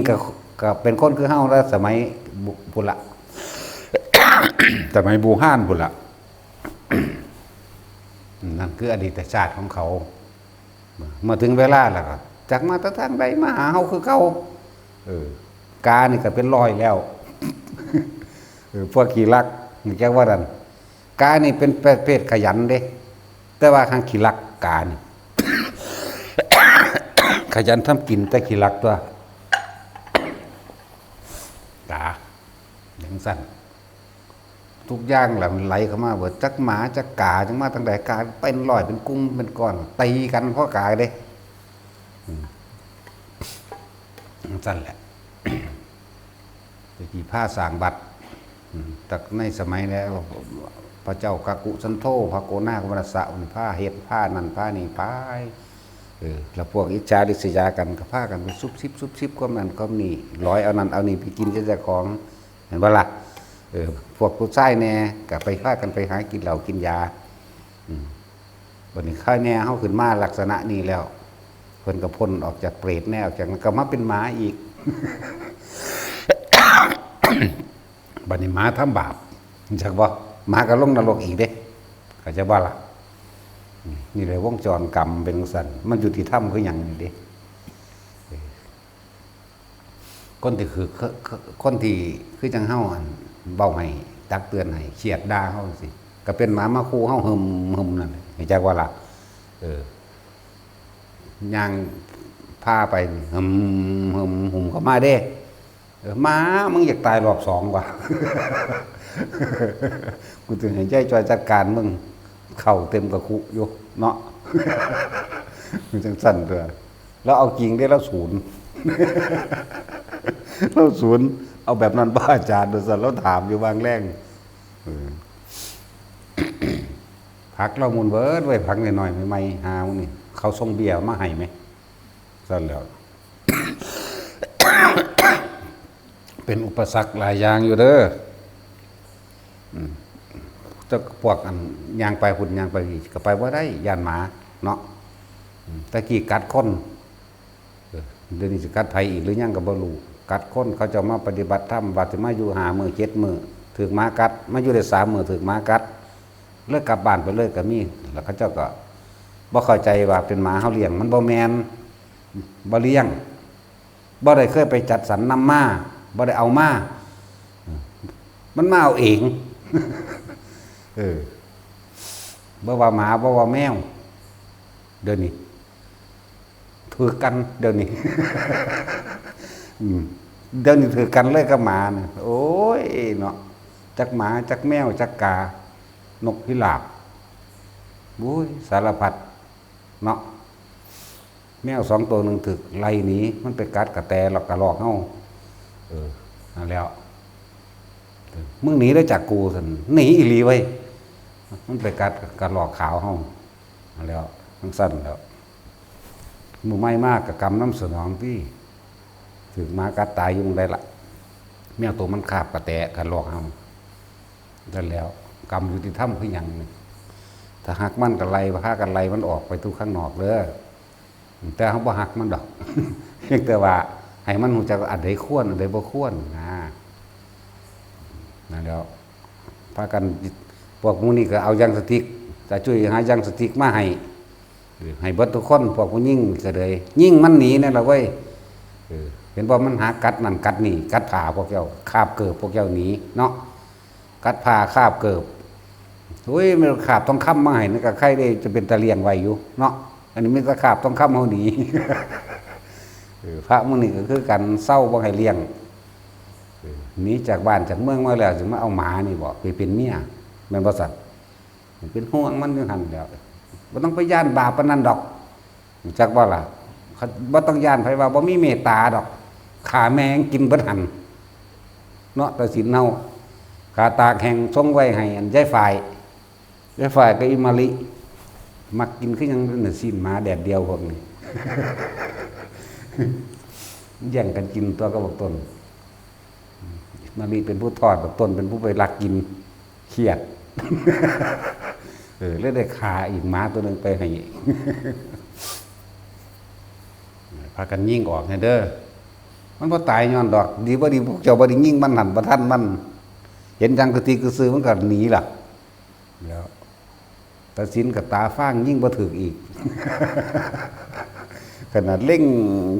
ก็เป็นคนคือเฮาแล้วสมัยพุ่นละ สมัยบูฮานพุ่นละ นั่นคืออดีตชาติของเขาเมื่อถึงเวลาแล้วก็จากมาทางใดมาหาเฮาคือเขากานี่ก็เป็นรอยแล้วพวกขี้ลักนี่แกว่าดันกานี่เป็นประเภทขยันเด้แต่ว่าทางขี้ลักกานี่ ขยันทำกินแต่ขี้ลักตัวกาอย่างสั้นทุกอย่างแหละมันไหลเข้ามาเบิดจักหมาจักกาจังมาทางใดกาเป็นรอยเป็นกุ้งเป็นก้อนตีกันเพราะกาเด้สั้นแหละตะกี้ผ้าสางบัตรแต่ในสมัยแล้วพระเจ้ากักุสันโธพระโกนาคมนัสสะผ้าเฮ็ดผ้านั่นผ้านี่ผ้าแล้วพวกอิจฉาริษยากันก็ผ้ากันไปซุบซิบก็มันก็นี่ร้อยเอานั่นเอานี่ไปกินเจ้าของเห็นบ่ล่ะพวกผู้ชายแน่ก็ไปผ้ากันไปหากินเหล้ากินยาวันนี้ข้าแน่เฮาขึ้นมาลักษณะนี้แล้วเพิ่นก็พ้นออกจากเปรตแน่ออกจากนั้นก็มาเป็นหมาอีก บัดนี้หมาทำบาปจักบ่หมาก็ลงนรกอีกเด้เข้าใจบ่ล่ะนี่เลยวงจรกรรมเป็นสั่นมันยุติธรรมคือหยังนี่เด้คนที่คือจังเฮาอันเว้าให้ตักเตือนให้เฉียดด่าเฮาสิก็เป็นหมามาคู่เฮาหึมนั่นเข้าใจบ่ล่ะย่างพาไปหุ่มเข้ามาเด้ม้ามึงอยากตายรอบ2ว่ะ กูถึงให้ใจจอยจัดการมึงเข่าเต็มกระคุอยู่เนาะ มันจังสั่นตัวแล้วเอาจริงได้แล้วศูนย์ เราศูนย์เอาแบบนั้นบ้าอาจารย์โดยสันเราถามอยู่บางแรงพักเรามุนเบิร์ดไว้พักหน่อยๆไม่หาวนี่เขาส่งเบียร์มาให้ไหมสั่นแล้ว เป็นอุปสรรคหลายอย่างอยู่เด้อจะพวกอันยางไปหุ่นยางไปก็ไปว่าได้ยานหมาเนาะตะกี้กัดคนเดี๋ยวนี้จะกัดไผอีกหรือยังกับบรูกัดคนเขาจะมาปฏิบัติธรรมบัดมาอยู่5 มื้อ7 มื้อถึกหมากัดมาอยู่ได้3 มื้อถึกหมากัดเลิกกลับบ้านไปเลยก็มีแล้วเขาเจ้าก็บ่เข้าใจว่าเป็นหมาเฮาเลี้ยงมันบ่แม่นบ่เลี้ยงบ่ได้เคยไปจัดสรรนำมาบ่ได้เอามามันมาเอาเองบ่ว่าหมาบ่ว่าแมวเดี๋ยวนี้ถือกันเดี๋ยวนี้ เดี๋ยวนี้ถือกันเลยกับหมาเนี่ยโอ้ยเนาะจักหมาจักแมวจักกานกพิราบบุ้ยสารพัดเนาะแมว2 ตัวนึงถึกไล่หนีมันไปกัดกระแตหลอกกระลอกเฮานั่นแล้วมึงหนีได้จากกูสันหนีอีหลีไว้มันไปกัดกระลอกขาวเฮานั่นแล้วทั้งสั้นแล้วมือไม่มากกับกรรมน้ำสนองที่ถึงมากัดตายอยู่มึงได้ละแมวตัวมันคาบกระแตกระลอกเฮานั่นแล้วกรรมยุติธรรมคือหยังถ้าหักมันกับไล่พากันไล่มันออกไปทุกข้างนอกเลยแต่เขาบ่หักมันดอก แต่ว่าให้มันรู้จักอันใดควรอันใดบ่ควรนั่นแล้วพากันพวกมูนี่ก็เอายางสติ๊กจะช่วยหายางสติ๊กมาให้เบิดทุกคนพวกผู้ยิ่งก็เลยยิ่งมันหนีนั่นแหละเว้ยเห็นว่ามันหากัดนั่นกัดนี่กัดผ่าพวกเจ้าคาบเกิบพวกเจ้าหนีเนาะกัดผ่าคาบเกิบโอ้ยมันขาบต้องค้ำมาให้นี่ก็ใครได้จะเป็นตะเลียงไว้อยู่เนาะอันนี้ไม่ตะขาบต้องค้ำเอาหนี พระมึงนี่ก็คือกันเศร้าบ่ให้เลี้ยงหนีจากบ้านจากเมืองมาแล้วถึงมาเอาหมานี่บอกไปเป็นเมียแม่นบ่สัตว์เป็นห่วงมันอยู่หั่นแล้วบ่ต้องไปย่านบาปปานนั้นดอกจักบ่ล่ะบ่ต้องย่านไผว่าบ่มีเมตตาดอกขาแมงกินเบิดหั่นเนาะแต่สินเฮาขาตากแห้งส่งไว้ให้อันยายฝ่ายก็อิมาลิ มักกินคือยังนั่นสิ้นหมาแดดเดียวพวกนี้ แย่งกันกินตัวก็บอกต้นมาลีเป็นผู้ทอดบอกต้นเป็นผู้ไปลักกินเครียด แล้วได้ขาอีกหมาตัวหนึ่งไปให้ พากันยิ่งออกไงเด้อมันพอตายย้อนดอกดีบ่ดีพวกเจ้าบ่ได้ยิ่งมันหันประทันมันเห็นจังกะติกระซื้อมันก็หนีล่ะแล้วตาสินกับตาฟ้างยิ่งบ่ถึกอีก ขนาดเล่ง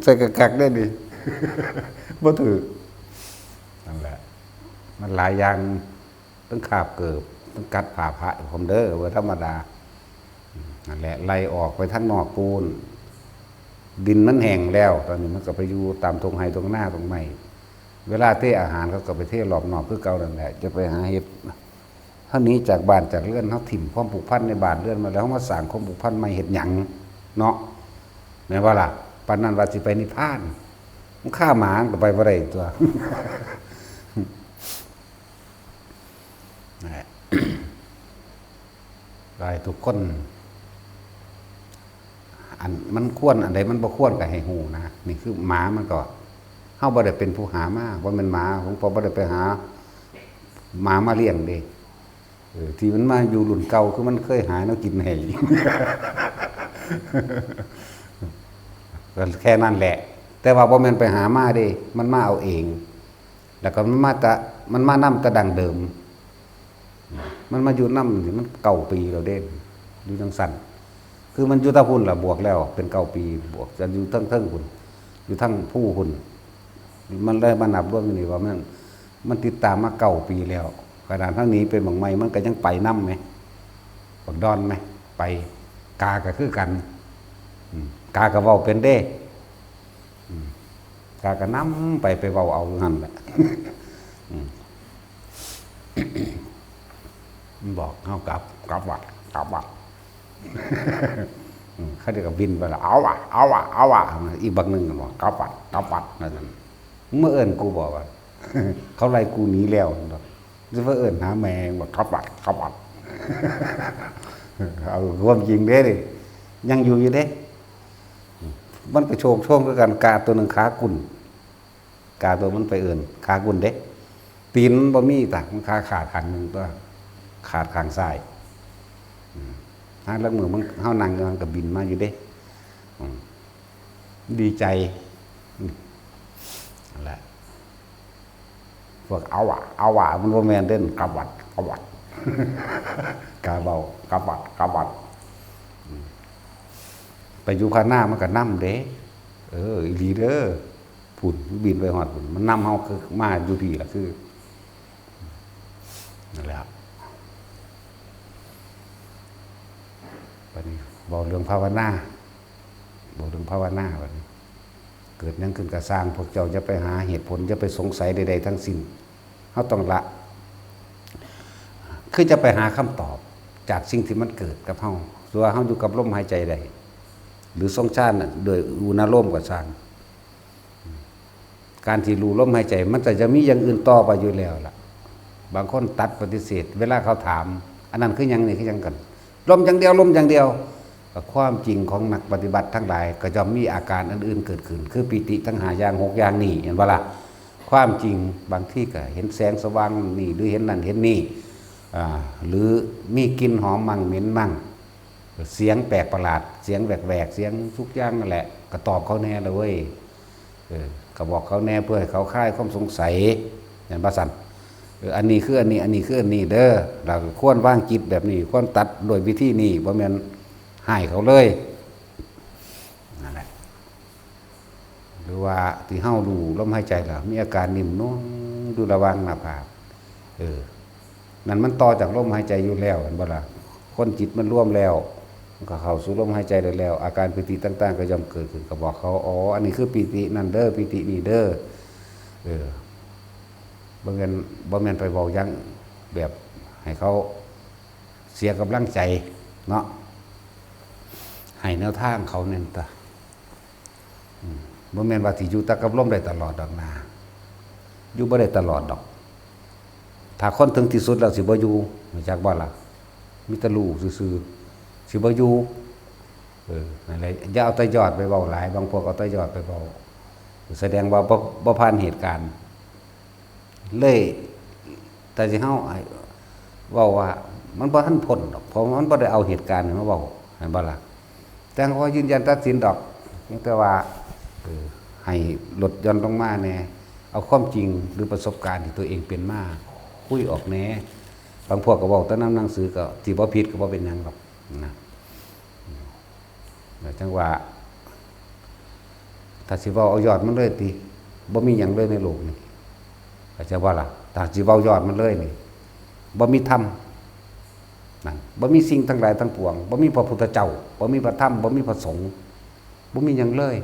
ใส่กักได้ดิ บ่ถึกนั่นแหละมันหลายอย่างต้องขาบเกิบต้องกัดผ่าพระผมเด้อว่าธรรมดานั่นแหละไล่ออกไปทั้งนอกปูนดินมันแห้งแล้วตอนนี้มันก็ไปอยู่ตามตรงไห้ตรงหน้าตรงไม้เวลาเทอาหารเขาก็ไปเทรอบนอกคือเก่านั่นแหละจะไปหาเห็ดเท่านี้จากบ้านจากเรือนเขาถิ่มความผูกพันในบ้านเรือนมาแล้วเขามาสร้างความผูกพันใหม่เห็ดหยังเนาะแม่ว่าล่ะปานนั้นว่าสิไปนิพพานมันฆ่าหมาก็ไปบ่ได้ตัว ได้ทุกคนอันมันควรอันใดมันบ่ควรก็ให้ฮู้นะนี่คือหมามันก็เฮาบ่ได้เป็นผู้หามาบ่แม่นหมาผมบ่ได้ไปหาหมามาเลี้ยงเด้ที่มันมาอยู่รุ่นเก่าคือมันเคยหาแนวกินให้ ก็แค่นั้นแหละ แต่ว่าบ่แม่นไปหามาเด้มันมาเอาเองแล้วก็มันมานำแต่ดั้งเดิมมันมาอยู่นำนี่มัน9 ปีแล้วเด้อยู่จังซั่นคือมันอยู่ตะพุ่นล่ะบวกแล้วเป็น9 ปีบวกจะอยู่ทั้งพุ่นอยู่ทั้งผู้พุ่นมันได้มานับรวมอยู่นี่ว่ามันติดตามมา9 ปีแล้วขนาดทั้งนี้เป็นบางใหม่มันก็ยังไปนำมั้ยบักดอนมั้ยไปกาก็คือกันกาก็เว้าเป็นเด้กาก็นำไปเว้าเอาหั่นแหละ มันบอกเฮากลับวัดเขาเรียกว่าบินไปแล้วเอาว่ะอีกบักนึงก็บอกกลับวัดนั่นเมื่อเอิ้นกูบอกว่า เขาไล่กูหนีแล้วดอกสิว่าเอิ้นหาแมงบอกกลับวัด เอาความจริงเด้ดิยังอยู่เด้มันก็โชคคือกันกาตัวนึงขากุ่นกาตัวมันไปเอิ้นขากุ่นเด้ตีนบ่มีตักมันขาขาดข้างนึงตัวขาดข้างซ้ายแล้วมือมันเฮานั่งมันก็บินมาอยู่เด้ดีใจนั่นแหละพวกเอาว่ะมันบ่แม่นเด้นกลับวัด กาเบากลับวัดไปอยู่ข้างหน้ามันก็นำเด้อีหลีเด้อพุ่นบินไปฮอดพุ่นมันนำเฮาคือมาอยู่ที่ล่ะคือนั่นแหละบัดนี้บอกเรื่องภาวนาบัดนี้เกิดยังขึ้นก็สร้างพวกเจ้าจะไปหาเหตุผลจะไปสงสัยใดๆทั้งสิ้นเฮาต้องละคือจะไปหาคำตอบจากสิ่งที่มันเกิดกับเฮาส่วนเฮาอยู่กับลมหายใจใดหรือทรงชาติน่ะโดยอุณโลมก็สร้างการที่รู้ลมหายใจมันจะมีอย่างอื่นต่อไปอยู่แล้วล่ะบางคนตัดปฏิเสธเวลาเขาถามอันนั้นคือหยังนี่คือหยังกันลมอย่างเดียวก็ความจริงของนักปฏิบัติทั้งหลายก็จะมีอาการอื่นๆเกิดขึ้นคือปิติทั้ง5อย่าง6อย่างนี่เห็นบ่ล่ะความจริงบางที่ก็เห็นแสงสว่างนี่หรือเห็นนั่นเห็นนี่หรือมีกลิ่นหอมมั่งเหม็นมั่งเสียงแปลกประหลาดเสียงแหวกๆเสียงทุกอย่างนั่นแหละก็ตอบเขาแน่เลยเว้ยก็บอกเขาแน่เพื่อให้เขาคลายความสงสัยอย่างว่าซั่นอันนี้คืออันนี้คืออันนี้เด้อเราควรวางจิตแบบนี้ควรตัดโดยวิธีนี้บ่แม่นให้เขาเลยนั่นแหละหรือว่าที่เฮาดูลมหายใจล่ะมีอาการนิ่มนุ่มดูระวังหน้าผากนั่นมันต่อจากลมหายใจอยู่แล้วเห็นบ่ล่ะคนจิตมันร่วมแล้วมันก็เข้าสู่ลมหายใจได้แล้วอาการปิติต่างๆก็ย่อมเกิดขึ้นก็บอกเขาอ๋ออันนี้คือปิตินั่นเด้อปิตินี่เด้อบ่แม่นไปเว้ายังแบบให้เขาเสียกำลังใจเนาะให้แนวทางเขาเน้นตะบ่แม่นว่าสิอยู่แต่กับลมได้ตลอดดอกนาอยู่บ่ได้ตลอดดอกถ้าคนถึงที่สุดแล้วสิบ่อยู่รู้จักบ่ล่ะมีแต่รู้ซื่อๆสิบ่อยู่ นั่นแหละอย่าเอาแต่ยอดไปเว้าหลายบางพวกเอาแต่ยอดไปเว้าแสดงว่าบ่ผ่านเหตุการณ์เลยแต่สิเฮาเว้าว่ามันบ่ทันพ้นดอกเพราะมันบ่ได้เอาเหตุการณ์มาเว้าเห็นบ่ล่ะแต่เขายืนยันตัดสินดอกแต่ว่าให้ลดหย่อนลงมาแน่เอาความจริงหรือประสบการณ์ที่ตัวเองเป็นมาคุยออกแน่บางพวกก็เว้าแต่นำหนังสือก็สิบ่ผิดก็บ่เป็นหยังหรอกนะแต่จังว่าถ้าสิเว้าเอายอดมันเลยติบ่มีหยังเลยในโลกนี้เข้าใจบ่ล่ะถ้าสิเว้ายอดมันเลยนี่บ่มีธรรมนั่นบ่มีสิ่งทั้งหลายทั้งปวงบ่มีพระพุทธเจ้าบ่มีพระธรรมบ่มีพระสงฆ์บ่มีหยังเลย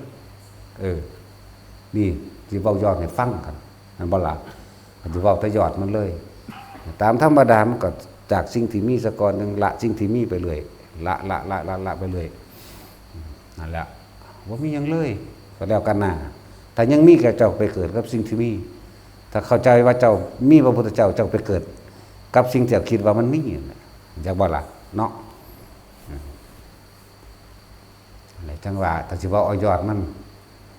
นี่สิเว้ายอดให้ฟังกันนั่นบ่ล่ะสิเว้าแต่ยอดมันเลยตามธรรมดามันก็จากสิ่งที่มีซะก่อนนึงละสิ่งที่มีไปเลยละไปเลยนั่นแหละบ่มีหยังเลยก็แล้วกันน่ะถ้ายังมีก็เจ้าไปเกิดกับสิ่งที่มีถ้าเข้าใจว่าเจ้ามีพระพุทธเจ้าเจ้าไปเกิดกับสิ่งที่เจ้าคิดว่ามันมีจักบ่ล่ะเนาะอะไรจังว่าถ้าสิเว้าเอายอดมัน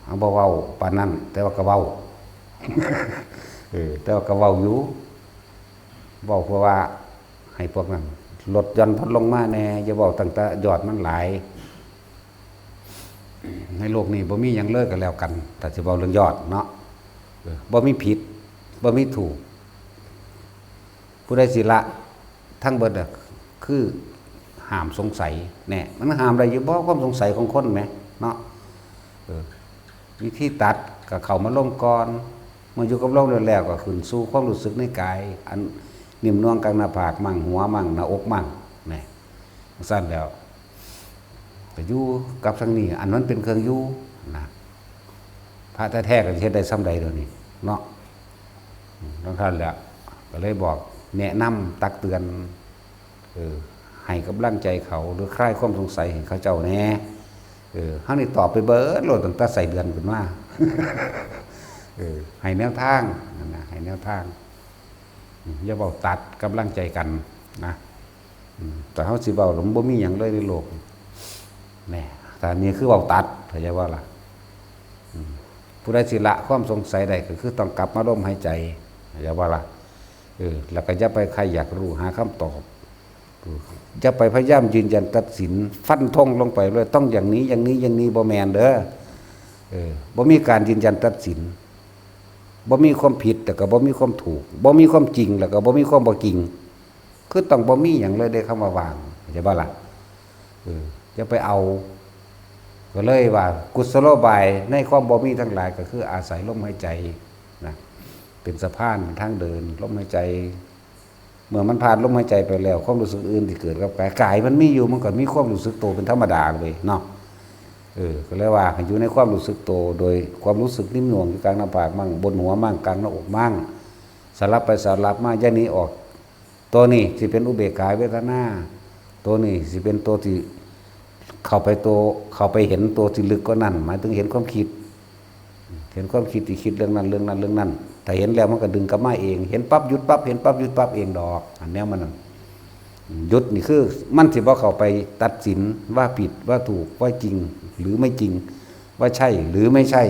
เอาบ่เว้าปานนั้นแต่ว่าก็เว้าแต่ว่าก็เว้าอยู่เว้าเพราะว่าให้พวกนั้นลดหย่อนพ้นลงมาแน่อย่าเว้าตั้งแต่ยอดมันหลายในโลกนี้บ่มีหยังเลยก็แล้วกันถ้าสิเว้าเรื่องยอดเนาะบ่มีผิดบ่มีถูกผู้ใดสิละทั้งเบิดคือห้ามสงสัยแน่มันห้ามได้อยู่บ่ความสงสัยของคนแหมเนาะวิธีตัดก็เข้ามาลงก่อนเมื่ออยู่กับลมแล้วก็ขึ้นสู่ความรู้สึกในกายอันนิ่มนวลกลางหน้าผากมั่งหัวมั่งหน้าอกมั่งแหน่สั้นแล้วก็อยู่กับทางนี้อันนั้นเป็นเครื่องอยู่นะพระแท้ๆก็เฮ็ดได้ซ้ำใดเดี๋ยวนี้เนาะทั้งท่านแหละก็เลยบอกแนะนำตักเตือนให้กำลังใจเขาหรือคลายความสงสัยให้เขาเจ้าแน่เฮานี่ตอบไปเบิดโลดตั้งแต่ใส่เดือนขึ้นมาให้แนวทางนั่นน่ะให้แนวทางอย่าเว้าตัดกำลังใจกันนะแต่เฮาสิเว้าแล้วบ่มีหยังเลยในโลกแหน่แต่นี่คือเว้าตัดเข้าใจว่าล่ะผู้ใดสิละความสงสัยได้ก็คือต้องกลับมาลมหายใจเข้าใจว่าล่ะแล้วก็อย่าไปใครอยากรู้หาคำตอบจะไปพยายามยืนยันตัดสินฟันธงลงไปเลยต้องอย่างนี้อย่างนี้อย่างนี้บ่แม่นเด้อบ่มีการยืนยันตัดสินบ่มีความผิดแต่ก็บ่มีความถูกบ่มีความจริงแล้วก็บ่มีความบ่จริงคือต้องบ่มีหยังเลยได้คำว่าวางเข้าใจบ่ล่ะจะไปเอาก็เลยว่ากุศโลบายในความบ่มีทั้งหลายก็คืออาศัยลมหายใจนะเป็นสะพานทางเดินลมหายใจเมื่อมันผ่านลมหายใจไปแล้วความรู้สึกอื่นที่เกิดกับกายมันมีอยู่มันก็มีความรู้สึกโตเป็นธรรมดาเลยเนาะก็เลยว่าอยู่ในความรู้สึกโตโดยความรู้สึกนิ่มหน่วงอยู่กลางหน้าผากมั่งบนหัวมั่งกลางหน้าอกมั่งสลับไปสลับมาอย่างนี้ออกตัวนี้สิเป็นอุเบกขาเวทนาตัวนี้สิเป็นตัวที่เข้าไปเห็นตัวที่ลึกกว่านั้นหมายถึงเห็นความคิดที่คิดเรื่องนั้นถ้าเห็นแล้วมันก็ดึงกลับมาเองเห็นปั๊บหยุดปั๊บเห็นปั๊บหยุดปั๊บเองดอกอันนี้มันหยุดนี่คือมันสิบ่เข้าไปตัดสินว่าผิดว่าถูกว่าจริงหรือไม่จริงว่าใช่หรือไม่ใช่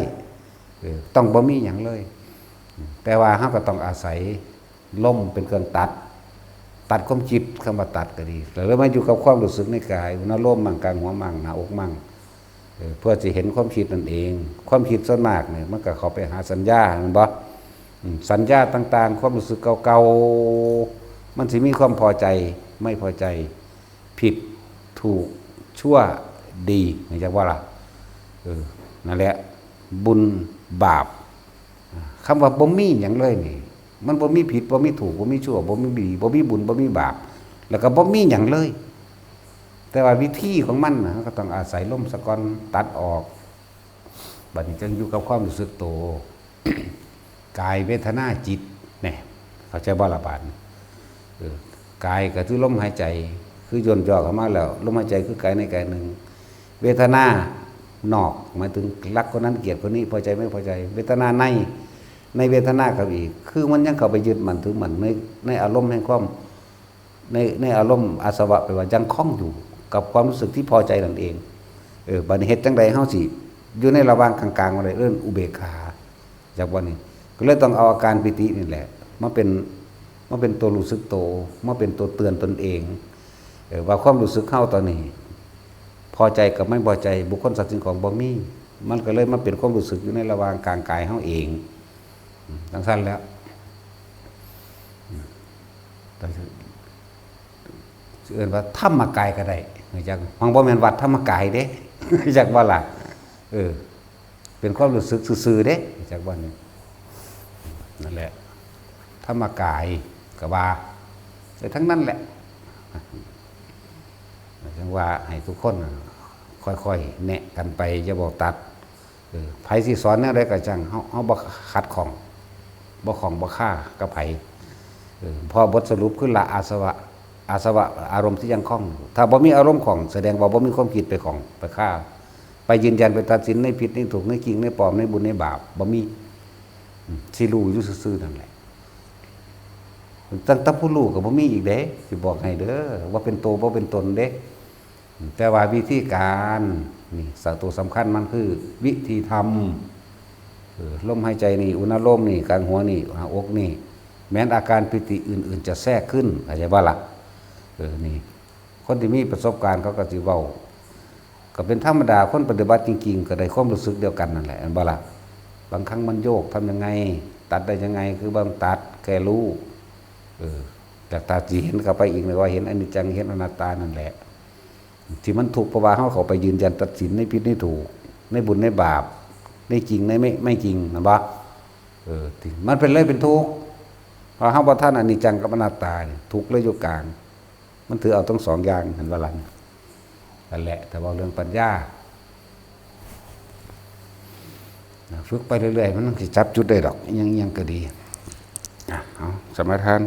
ต้องบ่มีหยังเลยแต่ว่าเฮาก็ต้องอาศัยลมเป็นเครื่องตัดความคิดคำว่าตัดก็ดีแล้วมาอยู่กับความรู้สึกในกายอุณหภูมิมั่งกลางหัวมั่งหน้าอกมั่งเพื่อจะเห็นความคิดนั่นเองความคิดส่วนมากเนี่ยมันก็เข้าไปหาสัญญาเห็นบ่สัญญาต่างๆความรู้สึกเก่าๆมันสิมีความพอใจไม่พอใจผิดถูกชั่วดีนี่จักว่าล่ะนั่นแหละบุญบาปคำว่าบ่มีหยังเลยนี่มันบ่มีผิดบ่มีถูกบ่มีชั่วบ่มีดีบ่มีบุญบ่มีบาปแล้วก็บ่มีหยังเลยแต่ว่าวิธีของมันนะก็ต้องอาศัยลมสะกอนตัดออกบัดนี้จึงอยู่กับความรู้สึกโต กายเวทนาจิตเนี่ยเข้าใจบ่ละบาดกายก็คือลมหายใจคือย่นย่อเข้ามาแล้วลมหายใจคือกายในกายหนึ่งเวทนานอกหมายถึงรักคนนั้นเกลียดคนนี้พอใจไม่พอใจเวทนาในเวทนากับอีกคือมันยังเข้าไปยึดมันถือมันในอารมณ์แห่งความในอารมณ์อาสวะไปว่ายังคล้องอยู่กับความรู้สึกที่พอใจนั่นเอง บัดนี้เฮ็ดจังใดเฮาสิอยู่ในระหว่างกลางๆว่าได้เอิ้นอุเบกขาจากวันนี้ก็เลยต้องเอาอาการปิตินี่แหละมาเป็นตัวรู้สึกโตมาเป็นตัวเตือนตนเองว่าความรู้สึกเข้าตอนนี้พอใจกับไม่พอใจบุคคลสัตว์สิ่งของบ่มีมันก็เลยมาเป็นความรู้สึกอยู่ในระหว่างกลางกายเฮาเองดังสั้นแล้วเอิ้นว่าธรรมกายก็ได้จักฟังบ่แม่นวัดธรรมกายเด้จักว่าล่ะเป็นความรู้สึกซื่อๆเด้จักว่านี่นั่นแหละธรรมกายก็ว่าแต่ทั้งนั้นแหละจังว่าให้ทุกคนค่อยๆแนะกันไปอย่าบอกตัดไผสิสอนแนวใดก็จังเฮาบ่ขัดข้องบ่ฆ่ากับไผพอบทสรุปคือละอาสวะอารมณ์ที่ยังคล้องถ้าบ่มีอารมณ์ของแสดงว่าบ่มีความคิดไปของไปฆ่าไปยืนยันไปตัดสินในผิดในถูกในจริงในปลอมในบุญในบาปบ่มีสิรู้อยู่ซื่อๆนั่นแหละตั้งผู้รู้ก็บ่มีอีกเด้สิบอกให้เด้อว่าเป็นตัวบ่เป็นตนเด้แต่ว่าวิธีการนี่ตัวสำคัญมันคือวิธีทำลมหายใจนี่อุณโลมนี่กลางหัวนี่หาอกนี่แม้นอาการปิติอื่นๆจะแทรกขึ้นเข้าใจบ่ล่ะนี่คนที่มีประสบการณ์เขาก็สิเว้าก็เป็นธรรมดาคนปฏิบัติจริงๆก็ได้ความรู้สึกเดียวกันนั่นแหละบ่ล่ะบางครั้งมันโยกทำยังไงตัดได้ยังไงคือบางตัดแค่รู้จากตาจีเห็นเข้าไปอีกเลยว่าเห็นอนิจจังเห็นอนัตตานั่นแหละที่มันถูกเพราะว่าเฮาเข้าไปยืนยันตัดสินในผิดในถูกในบุญในบาปในจริงในไม่จริงนะบ่มันเป็นเลยเป็นทุกข์เพราะเฮาบ่ทันอนิจจังกับอนัตตาทุกข์เลยอยู่กลางมันถือเอาทั้งสองอย่างเห็นว่านั่นแหละแต่ว่าเรื่องปัญญาฝึกไปเรื่อยๆมันสิจับจุดได้ดอกยังก็ดีเอาสมาทาน